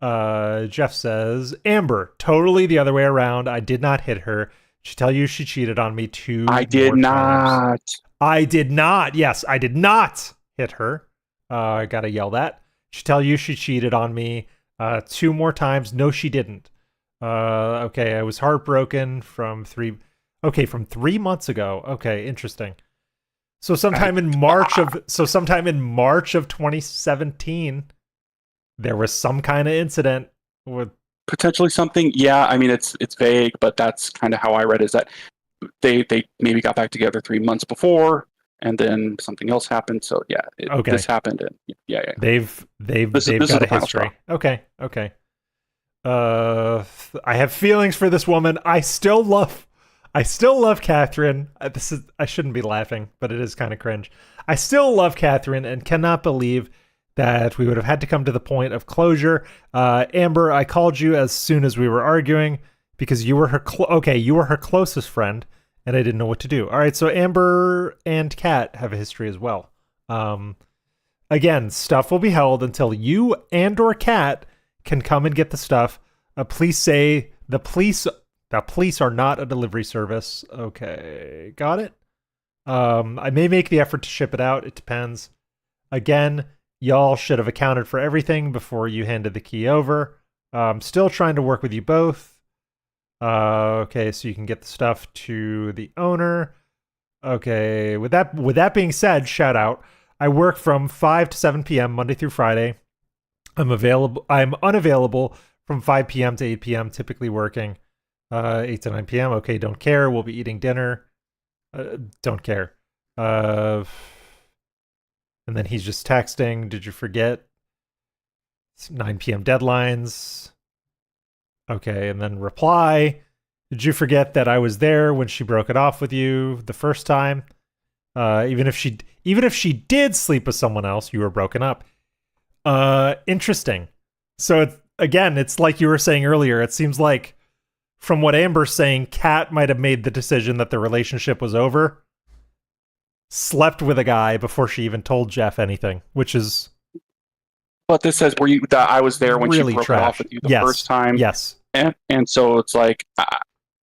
Jeff says, Amber, totally the other way around. I did not hit her. She tell you she cheated on me two I did more times. not. I did not. Yes, I did not hit her. I gotta yell that. She tell you she cheated on me two more times. No, she didn't. Okay, I was heartbroken from 3 months ago. Okay, interesting. So sometime in March of 2017, there was some kind of incident with Potentially something. Yeah, I mean it's vague, but that's kind of how I read it, is that they maybe got back together 3 months before, and then something else happened. So yeah, okay. This happened, and yeah. They've This got is a history. Okay. I have feelings for this woman. I still love Catherine. I shouldn't be laughing, but it is kind of cringe. I still love Catherine and cannot believe that we would have had to come to the point of closure. Amber, I called you as soon as we were arguing because you were her you were her closest friend, and I didn't know what to do. All right, so Amber and Kat have a history as well. Again, stuff will be held until you and or Kat can come and get the stuff. Police say the police are not a delivery service. Okay, got it. I may make the effort to ship it out. It depends. Again, y'all should have accounted for everything before you handed the key over. Still trying to work with you both. Okay, so you can get the stuff to the owner. Okay, with that being said, shout out. I work from 5 to 7 p.m. Monday through Friday. I'm unavailable from 5 p.m. to 8 p.m. Typically working 8 to 9 p.m. Okay, don't care. We'll be eating dinner. Don't care. And then he's just texting. Did you forget? It's 9 p.m. deadlines. Okay, and then reply. Did you forget that I was there when she broke it off with you the first time? Even if she did sleep with someone else, you were broken up. Interesting. So it's like you were saying earlier. It seems like from what Amber's saying, Kat might have made the decision that the relationship was over. Slept with a guy before she even told Jeff anything, which is. But this says that I was there when really she broke trash. it off with you the first time. Yes. And so it's like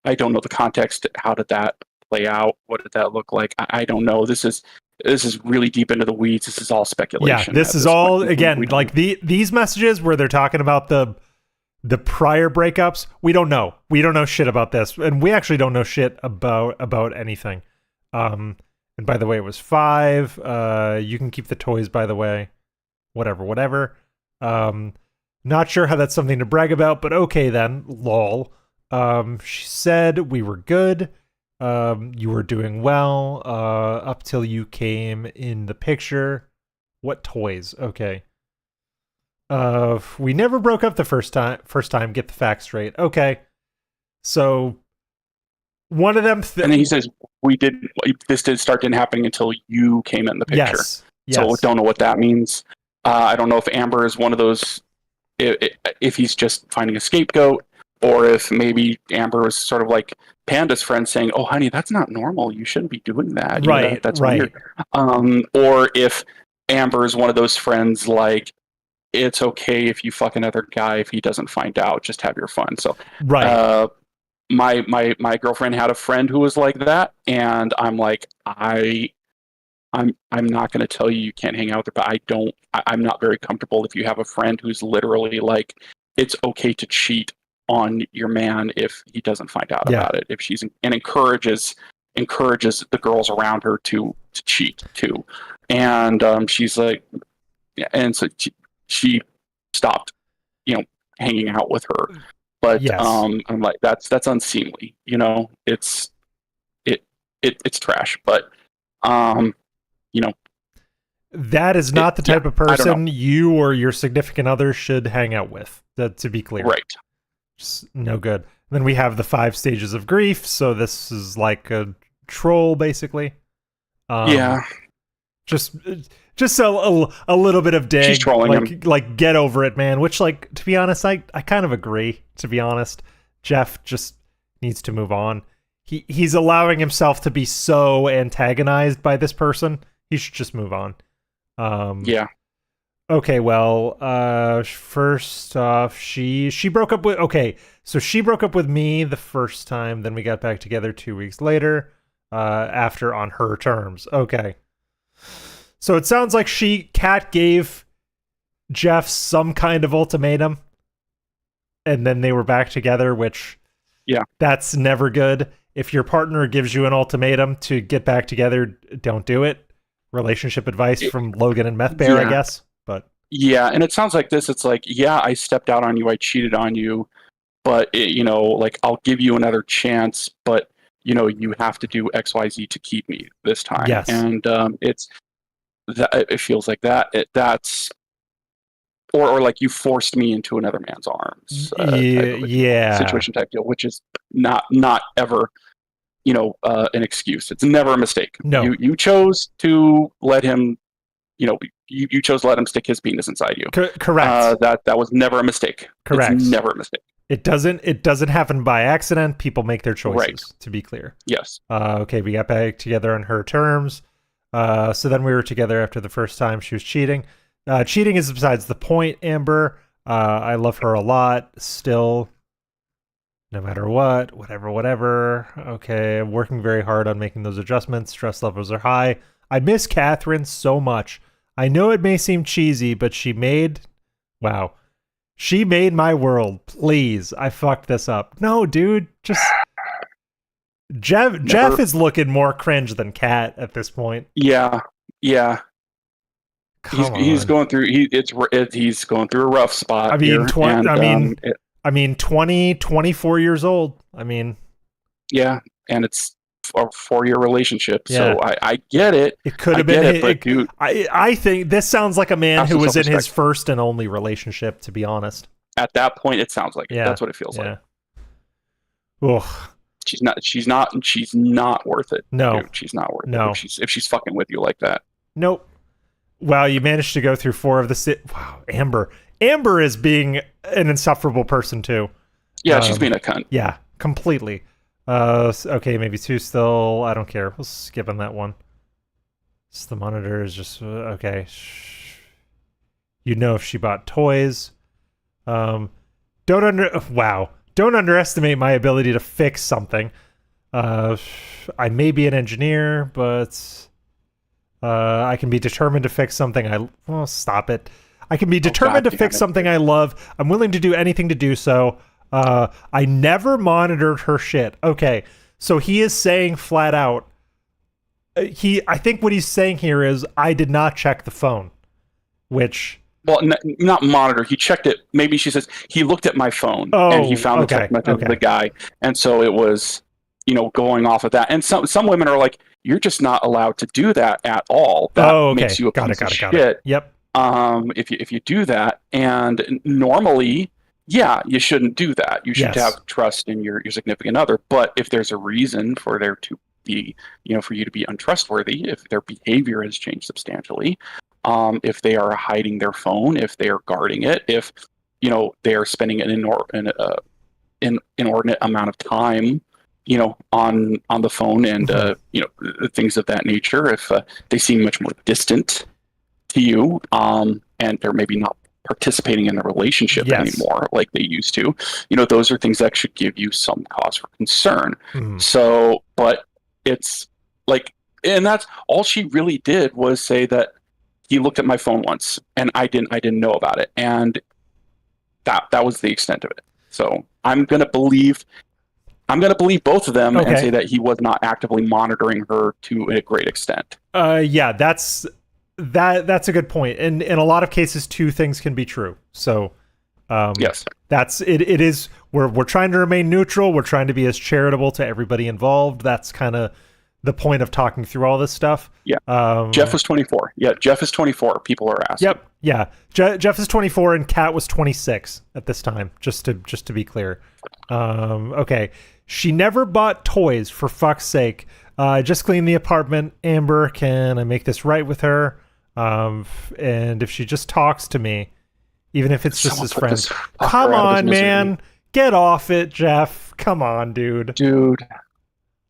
I don't know the context. How did that play out? What did that look like? I don't know. This is really deep into the weeds. This is all speculation. Yeah, this is all again like these messages where they're talking about the prior breakups. We don't know. We don't know shit about this, and we actually don't know shit about anything. And by the way, it was 5. You can keep the toys, by the way. Whatever. Not sure how that's something to brag about, but okay then. Lol. She said we were good. You were doing well up till you came in the picture. What toys? Okay. We never broke up the first time. Get the facts straight. Okay. So one of them and then he says this didn't happen until you came in the picture. Yes. So I don't know what that means. I don't know if Amber is one of those, if he's just finding a scapegoat, or if maybe Amber was sort of like Panda's friend saying, "Oh, honey, that's not normal. You shouldn't be doing that. Right. That's right. weird." Or if Amber is one of those friends like, it's okay if you fuck another guy if he doesn't find out. Just have your fun. So, right. My girlfriend had a friend who was like that, and I'm like, I'm not going to tell you can't hang out with her, but I'm not very comfortable if you have a friend who's literally like, it's okay to cheat on your man if he doesn't find out about it. If she's and encourages the girls around her to cheat too, and she's like, and so she stopped, hanging out with her. But I'm like, that's unseemly. It's trash. But that is not the type of person you or your significant other should hang out with. To be clear, right? Just no good. Then we have the 5 stages of grief. So this is like a troll, basically. Just a little bit of dig. She's trolling him. Like get over it, man. Which, like, to be honest, I kind of agree. To be honest, Jeff just needs to move on. He's allowing himself to be so antagonized by this person. He should just move on. Okay, well, first off, she broke up with okay, so she broke up with me the first time, then we got back together 2 weeks later, after on her terms. Okay. So it sounds like Kat gave Jeff some kind of ultimatum, and then they were back together, which Yeah. that's never good. If your partner gives you an ultimatum to get back together, don't do it. Relationship advice from Logan and Methbear, I Yeah. guess. But Yeah, and it sounds like this. It's like, yeah, I stepped out on you, I cheated on you, but like I'll give you another chance, but you have to do X, Y, Z to keep me this time. yes. And it's that it feels like that. That's or like you forced me into another man's arms, type of a deal, Yeah. situation type deal, which is not ever an excuse. It's never a mistake. No. You chose to let him. You chose to let him stick his penis inside you. Correct. That was never a mistake. Correct. It's never a mistake. It doesn't happen by accident. People make their choices, Right. to be clear. Yes. Okay, we got back together on her terms. So then we were together after the first time she was cheating. Cheating is besides the point, Amber. I love her a lot still, no matter what, whatever. Okay, I'm working very hard on making those adjustments. Stress levels are high. I miss Catherine so much. I know it may seem cheesy, but she made my world. Please, I fucked this up. No, dude, just Jeff is looking more cringe than Kat at this point. Yeah. He's going through he's going through a rough spot. I mean, here, 24 years old. I mean, yeah, and it's a 4-year relationship, Yeah. so I get it. it could have been. but dude, I think this sounds like a man Have who some was in his self-respect. first and only relationship. To be honest, at that point, it sounds like it. Yeah. That's what it feels like. Ugh. She's not worth it. No. Dude, she's not worth No. it. If she's fucking with you like that. Nope. Wow, you managed to go through 4 of the wow, Amber. Amber is being an insufferable person too. Yeah, she's being a cunt. Yeah, completely. Okay, maybe 2 still. I don't care. We'll skip on that one. So the monitor is just okay. If she bought toys. Don't underestimate my ability to fix something. I may be an engineer, but I can be determined to fix something. Stop it. I can be determined to fix something I love. I'm willing to do anything to do so. I never monitored her shit. Okay, so he is saying flat out. I think what he's saying here is I did not check the phone, which. Well, not monitor. He checked it. Maybe she says he looked at my phone and he found the text message of the guy, and so it was, going off of that. And some women are like, you're just not allowed to do that at all. That makes you a piece of shit. Yep. If you do that, and normally, yeah, you shouldn't do that. You should have trust in your significant other. But if there's a reason for there to be, for you to be untrustworthy, if their behavior has changed substantially. If they are hiding their phone, if they are guarding it, if they are spending an inordinate amount of time, on the phone and things of that nature. If they seem much more distant to you, and they're maybe not participating in the relationship anymore like they used to, those are things that should give you some cause for concern. So, but it's like, and that's all she really did was say that. He looked at my phone once, and I didn't know about it, and that was the extent of it. So I'm gonna believe both of them and say that he was not actively monitoring her to a great extent. Yeah, that's a good point. And in a lot of cases, 2 things can be true. So yes, that's it. It is we're trying to remain neutral. We're trying to be as charitable to everybody involved. That's kind of the point of talking through all this stuff. Yeah. Jeff was 24. Yeah, Jeff is 24. People are asking. Yep. Yeah. Jeff is 24 and Kat was 26 at this time, just to be clear. Okay. She never bought toys, for fuck's sake. I just cleaned the apartment. Amber, can I make this right with her? And if she just talks to me, even if it's just as friends. Come on, man. Get off it, Jeff. Come on, dude.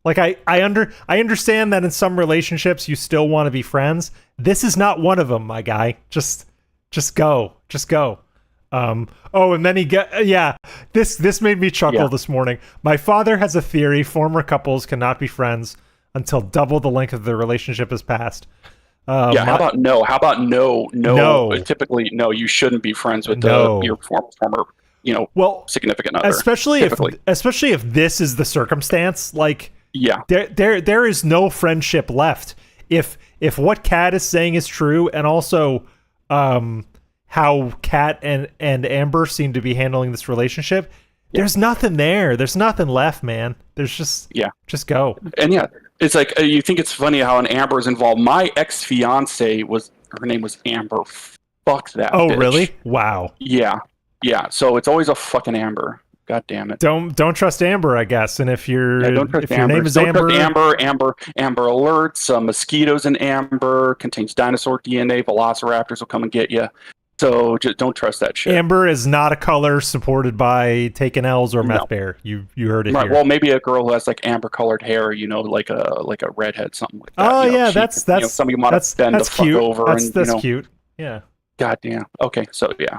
Like I understand that in some relationships you still want to be friends. This is not one of them, my guy. Just Just go. Just go. Oh, and then this made me chuckle this morning. My father has a theory: former couples cannot be friends until double the length of the relationship has passed. How about no? How about no? No. Typically, no. You shouldn't be friends with your former, significant other. Especially if this is the circumstance. Like, there is no friendship left. If what Kat is saying is true, and also, how Kat and Amber seem to be handling this relationship, there's nothing there. There's nothing left, man. There's just go. And it's like you think it's funny how an Amber is involved. My ex-fiance her name was Amber. Fuck that. Oh, bitch. really? Wow. Yeah. So it's always a fucking Amber. God damn it. Don't trust Amber, I guess. And if your name is don't Amber, trust Amber alerts, mosquitoes in Amber, contains dinosaur DNA, velociraptors will come and get you. So just don't trust that shit. Amber is not a color supported by taking L's or Methbear. You heard it here. Well, maybe a girl who has like amber colored hair, like a redhead, something like that. Oh yeah, that's somebody might have bend the fuck over. That's cute. Yeah. God damn. Okay, so yeah.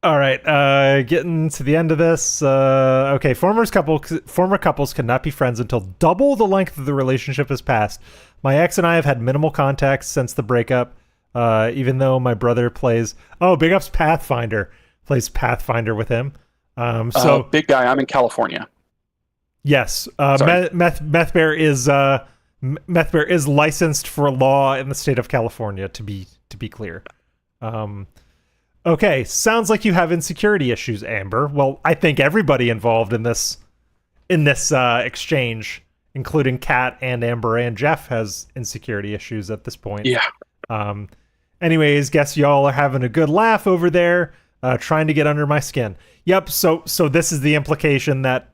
All right, getting to the end of this. Okay, former couples cannot be friends until double the length of the relationship has passed. My ex and I have had minimal contact since the breakup. Even though my brother plays, big ups Pathfinder, plays Pathfinder with him. So big guy, I'm in California. Yes, Methbear is licensed for law in the state of California. To be clear. Okay, sounds like you have insecurity issues, Amber. Well, I think everybody involved in this exchange, including Kat and Amber and Jeff, has insecurity issues at this point. Yeah. Anyways, guess y'all are having a good laugh over there, trying to get under my skin. Yep. So this is the implication that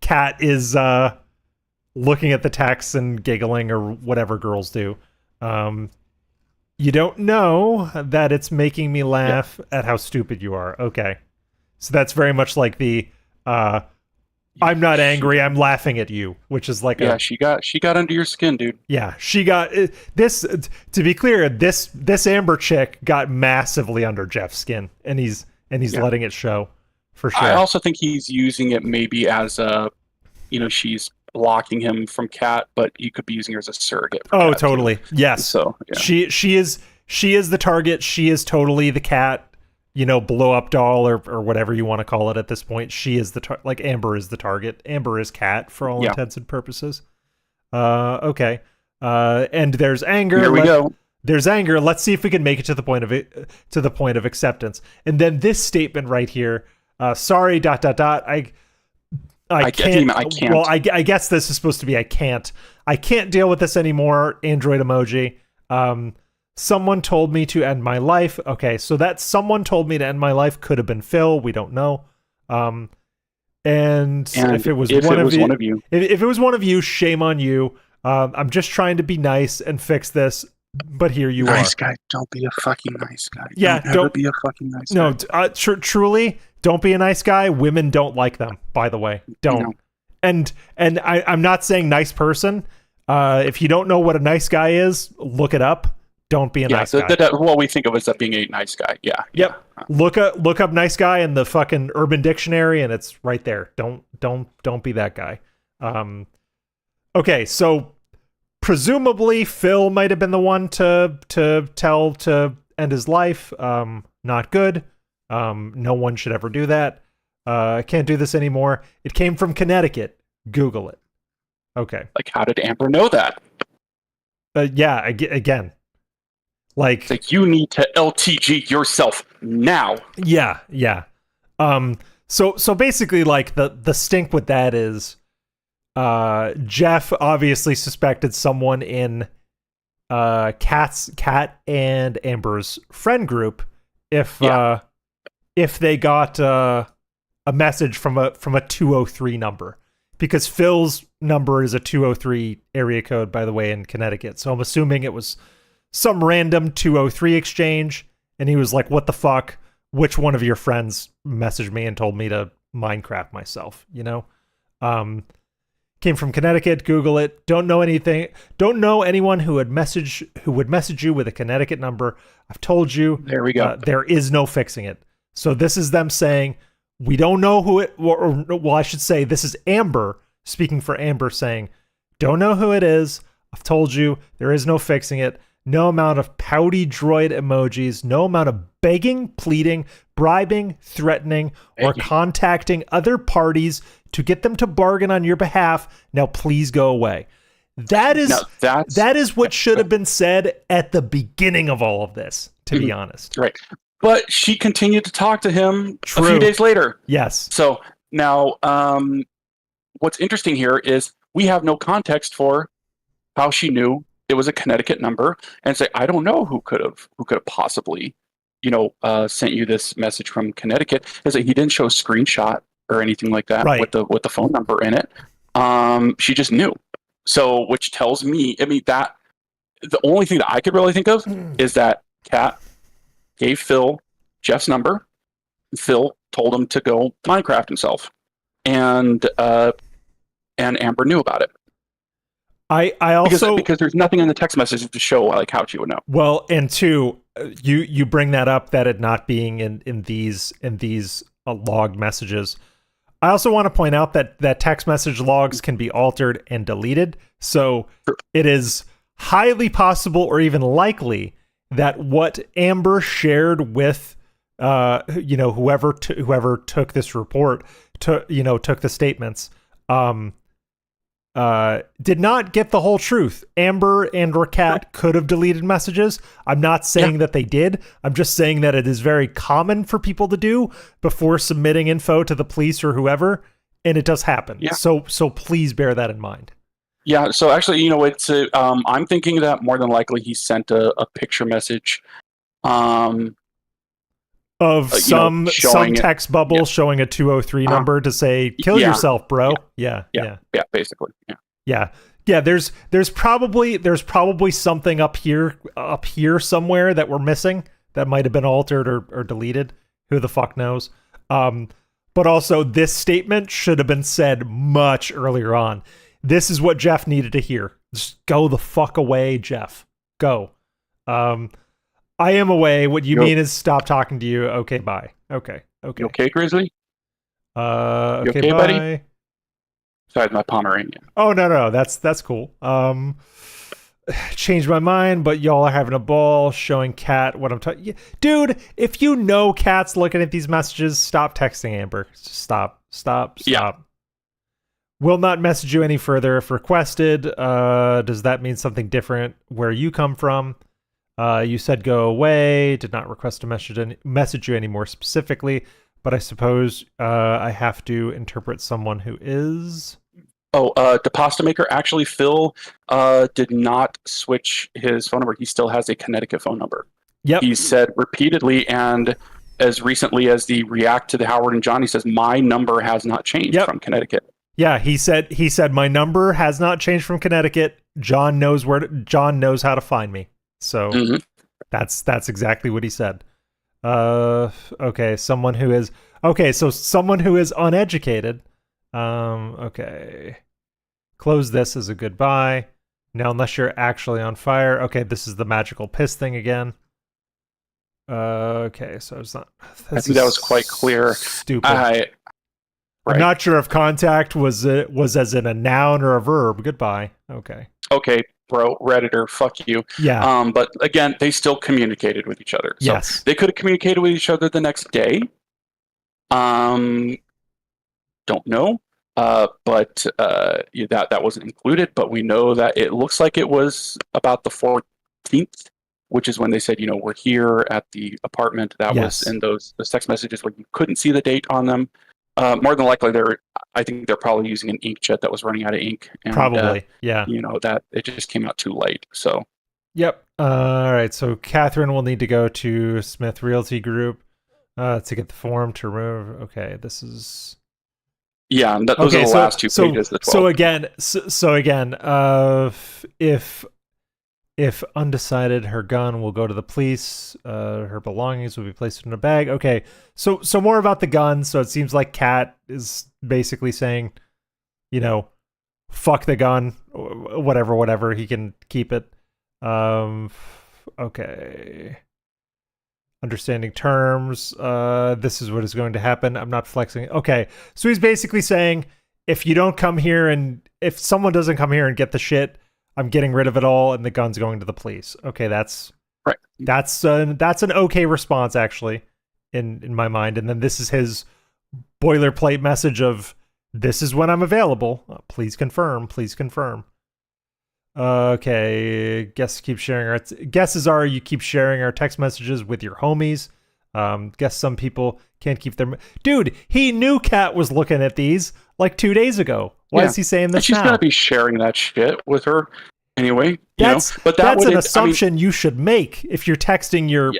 Kat is looking at the text and giggling or whatever girls do. You don't know that it's making me laugh at how stupid you are. Okay. So that's very much like the I'm not angry, I'm laughing at you, which is like she got under your skin, dude. Yeah, she got this. To be clear, this Amber chick got massively under Jeff's skin, and he's letting it show for sure. I also think he's using it maybe as she's blocking him from Kat, but he could be using her as a surrogate. Oh, totally. Too. Yes. So she is the target. She is totally the Kat, blow up doll or whatever you want to call it at this point. She is Amber is the target. Amber is Kat for all intents and purposes. Okay. And there's anger. Here we go. There's anger. Let's see if we can make it to the point of acceptance. And then this statement right here. Sorry. ... I can't. Well, I guess this is supposed to be I can't deal with this anymore. Android emoji. Someone told me to end my life. Okay, so that someone told me to end my life could have been Phil. We don't know. And if it was one of you, if it was one of you, shame on you. I'm just trying to be nice and fix this, but here you are. Nice guy. Don't be a fucking nice guy. Yeah, don't be a fucking nice guy. No, truly, don't be a nice guy. Women don't like them, by the way. Don't. No. And I'm not saying nice person. If you don't know what a nice guy is, look it up. Don't be a nice guy. What we think of as being a nice guy. Yeah. Yep. Yeah. Look up nice guy in the fucking Urban Dictionary, and it's right there. Don't be that guy. Okay, so presumably Phil might have been the one to tell to end his life. Not good. No one should ever do that. Can't do this anymore. It came from Connecticut. Google it. Okay. Like, how did Amber know that? Yeah, again. Like you need to LTG yourself now. Yeah. So basically, like the stink with that is, Jeff obviously suspected someone in Kat and Amber's friend group if they got a message from a 203 number, because Phil's number is a 203 area code, by the way, in Connecticut. So I'm assuming it was some random 203 exchange, and he was like, what the fuck? Which one of your friends messaged me and told me to Minecraft myself, Came from Connecticut. Google it. Don't know anything. Don't know anyone who would message you with a Connecticut number. I've told you. There we go. There is no fixing it. So this is them saying we don't know who it. Well, I should say this is Amber speaking for Amber saying, don't know who it is. I've told you there is no fixing it. No amount of pouty droid emojis, no amount of begging, pleading, bribing, threatening, or contacting other parties to get them to bargain on your behalf. Now, please go away. That is what should have been said at the beginning of all of this, to be honest. Right. But she continued to talk to him a few days later. Yes. So now what's interesting here is we have no context for how she knew it was a Connecticut number, and say, I don't know who could have possibly, sent you this message from Connecticut. Is that he didn't show a screenshot or anything like that with the phone number in it. She just knew. So, which tells me, that the only thing that I could really think of is that Kat gave Phil Jeff's number. Phil told him to go Minecraft himself, and Amber knew about it. I also because there's nothing in the text message to show like how she would know. Well, and two, you bring that up, that it not being in these logged messages. I also want to point out that text message logs can be altered and deleted. So it is highly possible or even likely that what Amber shared with whoever took this report, took the statements, did not get the whole truth. Amber and or Kat could have deleted messages. I'm not saying that they did. I'm just saying that it is very common for people to do before submitting info to the police or whoever, and it does happen. Yeah. So please bear that in mind. Yeah. So actually, it's I'm thinking that more than likely he sent a picture message. Of some text bubble showing a 203 number to say kill yourself, bro. Yeah, basically. Yeah. There's probably something up here somewhere that we're missing that might have been altered or deleted. Who the fuck knows? But also this statement should have been said much earlier on. This is what Jeff needed to hear. Just go the fuck away, Jeff. Go. I am away. What you mean is stop talking to you. Okay, bye. Okay. You okay, Grizzly? Okay, bye. Buddy? Besides my Pomeranian. Oh no, that's cool. Changed my mind, but y'all are having a ball showing Kat what I'm talking. Dude, if you know Kat's looking at these messages, stop texting Amber. Just stop. Yeah. Will not message you any further if requested. Does that mean something different where you come from? You said go away, did not request to message you any more specifically, but I suppose I have to interpret someone who is... the pasta maker, actually, Phil did not switch his phone number. He still has a Connecticut phone number. Yep. He said repeatedly, and as recently as the react to the Howard and John, he says, my number has not changed from Connecticut. Yeah, he said my number has not changed from Connecticut. John knows how to find me. So that's exactly what he said. Okay, someone who is uneducated. Okay. Close this as a goodbye. Now, unless you're actually on fire. Okay, this is the magical piss thing again. Okay, so it's not. I think that was quite clear. Stupid. I'm not sure if contact was as in a noun or a verb. Goodbye. Okay. Okay, bro, Redditor, fuck you. Yeah. But again, they still communicated with each other. So yes. They could have communicated with each other the next day. Don't know. But that wasn't included. But we know that it looks like it was about the 14th, which is when they said, we're here at the apartment. That was in those text messages where you couldn't see the date on them. More than likely, I think they're probably using an inkjet that was running out of ink. And, probably, yeah. That it just came out too late. So. Yep. All right. So Catherine will need to go to Smith Realty Group to get the form to remove. Okay, this is. Yeah, those are the last two pages. So again, if undecided, her gun will go to the police. Her belongings will be placed in a bag. Okay, so more about the gun. So it seems like Kat is basically saying, fuck the gun, whatever. He can keep it. Okay. Understanding terms. This is what is going to happen. I'm not flexing. Okay. So he's basically saying, if you don't come here and if someone doesn't come here and get the shit, I'm getting rid of it all and the gun's going to the police. Okay, that's right. That's an okay response, actually, in my mind. And then this is his boilerplate message of, this is when I'm available. Please confirm. Please confirm. Okay, guesses are you keep sharing our text messages with your homies. Guess some people can't keep their... Dude, he knew Kat was looking at these like 2 days ago. Why is he saying this she's now? She's gonna be sharing that shit with her anyway. That's an assumption you should make if you're texting your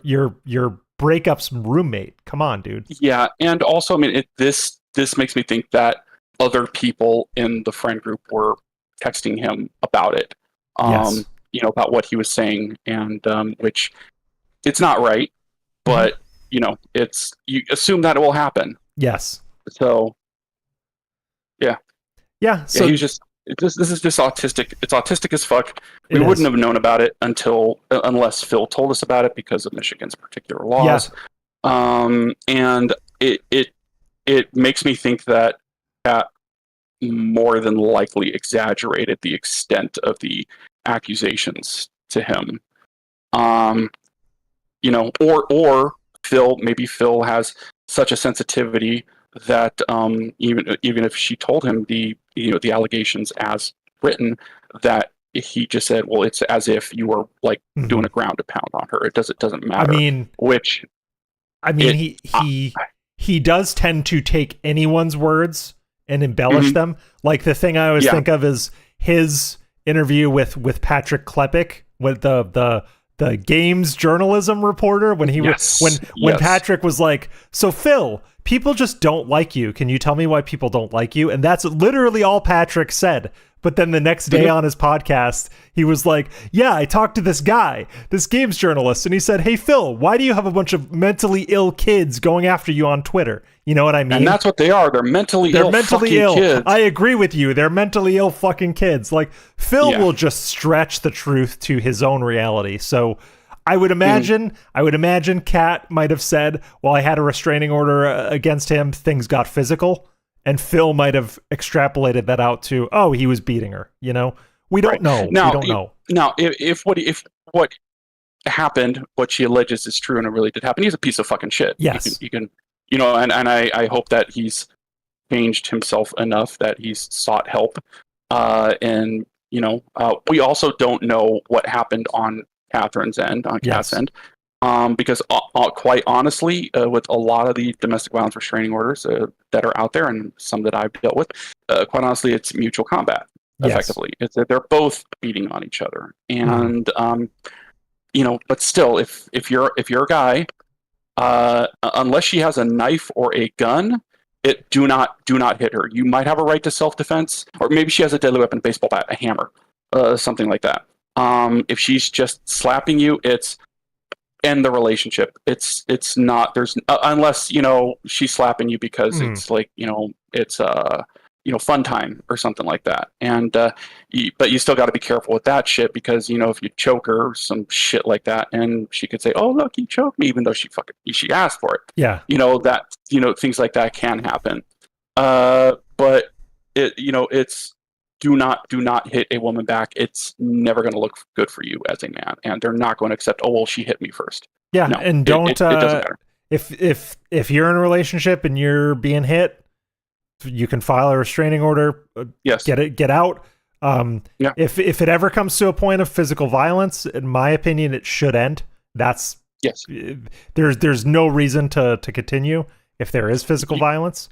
breakups roommate. Come on, dude. Yeah, and also, I mean, this makes me think that other people in the friend group were texting him about it. Yes. You know, about what he was saying, and which it's not right, but you know, you assume that it will happen. Yes. So, yeah. So he was this is just autistic. It's autistic as fuck. We wouldn't have known about it unless Phil told us about it because of Michigan's particular laws. Yeah. And it makes me think that Kat more than likely exaggerated the extent of the accusations to him. You know, or maybe Phil has such a sensitivity that even if she told him the allegations as written, that he just said, well, it's as if you were like doing a ground and pound on her. It doesn't matter. He does tend to take anyone's words and embellish them. Like the thing I always think of is his interview with Patrick Klepek, with the games journalism reporter, when he when Patrick was like, so Phil, people just don't like you. Can you tell me why people don't like you? And that's literally all Patrick said. But then the next day on his podcast, he was like, yeah, I talked to this guy, this games journalist, and he said, hey, Phil, why do you have a bunch of mentally ill kids going after you on Twitter? You know what I mean? And that's what they are. They're mentally ill kids. I agree with you. They're mentally ill fucking kids. Like, Phil will just stretch the truth to his own reality. So I would imagine Kat might have said, well, I had a restraining order against him. Things got physical. And Phil might have extrapolated that out to, oh, he was beating her. You know, we don't know. Now, we don't know. Now, if what happened, what she alleges is true, and it really did happen, he's a piece of fucking shit. Yes, you can, you know, and I hope that he's changed himself enough that he's sought help. And you know, we also don't know what happened on Catherine's end, on Kat's end. Because quite honestly, with a lot of the domestic violence restraining orders that are out there, and some that I've dealt with, quite honestly, it's mutual combat. Effectively, it's that they're both beating on each other, and you know. But still, if you're a guy, unless she has a knife or a gun, do not hit her. You might have a right to self-defense, or maybe she has a deadly weapon, baseball bat, a hammer, something like that. If she's just slapping you, it's end the relationship. It's not, there's unless, you know, she's slapping you because it's like, you know, it's you know, fun time or something like that. And but you still got to be careful with that shit, because, you know, if you choke her or some shit like that, and she could say, oh look, he choked me, even though she asked for it. Yeah, you know, that, you know, things like that can happen. But it, you know, it's do not hit a woman back. It's never going to look good for you as a man, and they're not going to accept, oh well, she hit me first. Yeah, no, and don't it doesn't matter. If you're in a relationship and you're being hit, you can file a restraining order. Yes, get out. If it ever comes to a point of physical violence, in my opinion, it should end. That's there's no reason to continue if there is physical violence.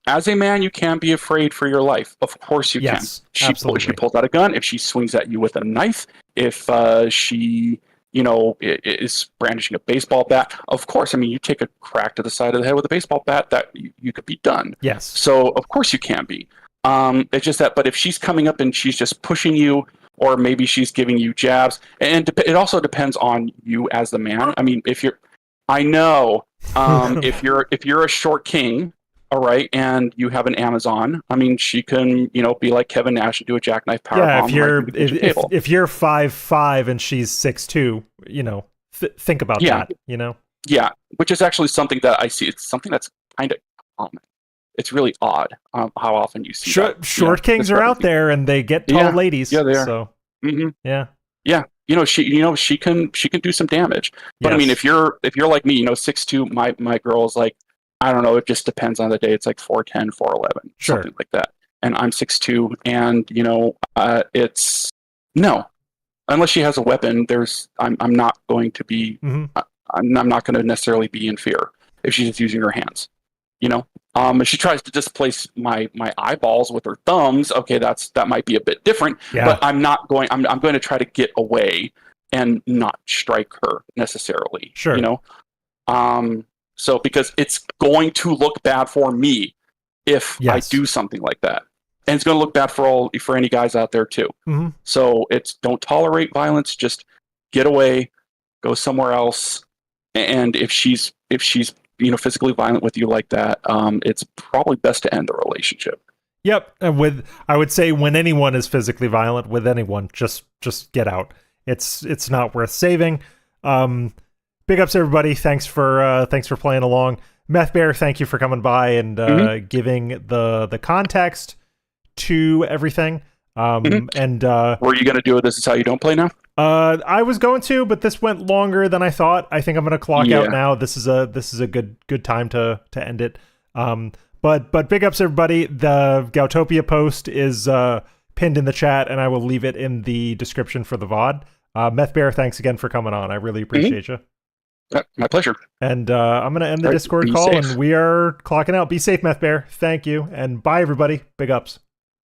As a man, you can be afraid for your life. Of course you can. She pulls out a gun. If she swings at you with a knife, if she, you know, is brandishing a baseball bat, of course. I mean, you take a crack to the side of the head with a baseball bat, that you could be done. Yes. So of course you can be. It's just that, but if she's coming up and she's just pushing you, or maybe she's giving you jabs, and it also depends on you as the man. I mean, if you're a short king, all right, and you have an Amazon, I mean, she can, be like Kevin Nash and do a jackknife powerbomb Yeah, if you're right through the kitchen table. if you're 5'5" and she's 6'2", think about Yeah. that. Yeah, which is actually something that I see. It's something that's kind of common. It's really odd how often you see that. Short kings are out there, and they get tall ladies. Yeah, they are. So yeah, she can do some damage. But I mean, if you're like me, 6'2", my girl's like, I don't know, it just depends on the day. It's like 4'10", 4'11", something like that. And I'm 6'2", and it's no, unless she has a weapon. I'm not going to be. I'm not going to necessarily be in fear if she's just using her hands. If she tries to displace my eyeballs with her thumbs, okay, that might be a bit different. Yeah. But I'm not going. I'm going to try to get away and not strike her necessarily. Sure. So because it's going to look bad for me if I do something like that, and it's going to look bad for any guys out there too. So don't tolerate violence. Just get away, go somewhere else. And if she's physically violent with you like that, it's probably best to end the relationship. Yep. And I would say when anyone is physically violent with anyone, just get out. It's not worth saving. Big ups everybody. Thanks for playing along. Methbear, thank you for coming by and giving the context to everything. And were you going to do it? This is how you don't play now? I was going to, but this went longer than I thought. I think I'm going to clock out now. This is a good time to end it. But big ups everybody. The Gautopia post is pinned in the chat, and I will leave it in the description for the VOD. Methbear, thanks again for coming on. I really appreciate you. My pleasure. And I'm going to end the Discord call, and we are clocking out. Be safe, Methbear. Thank you, and bye everybody. Big ups.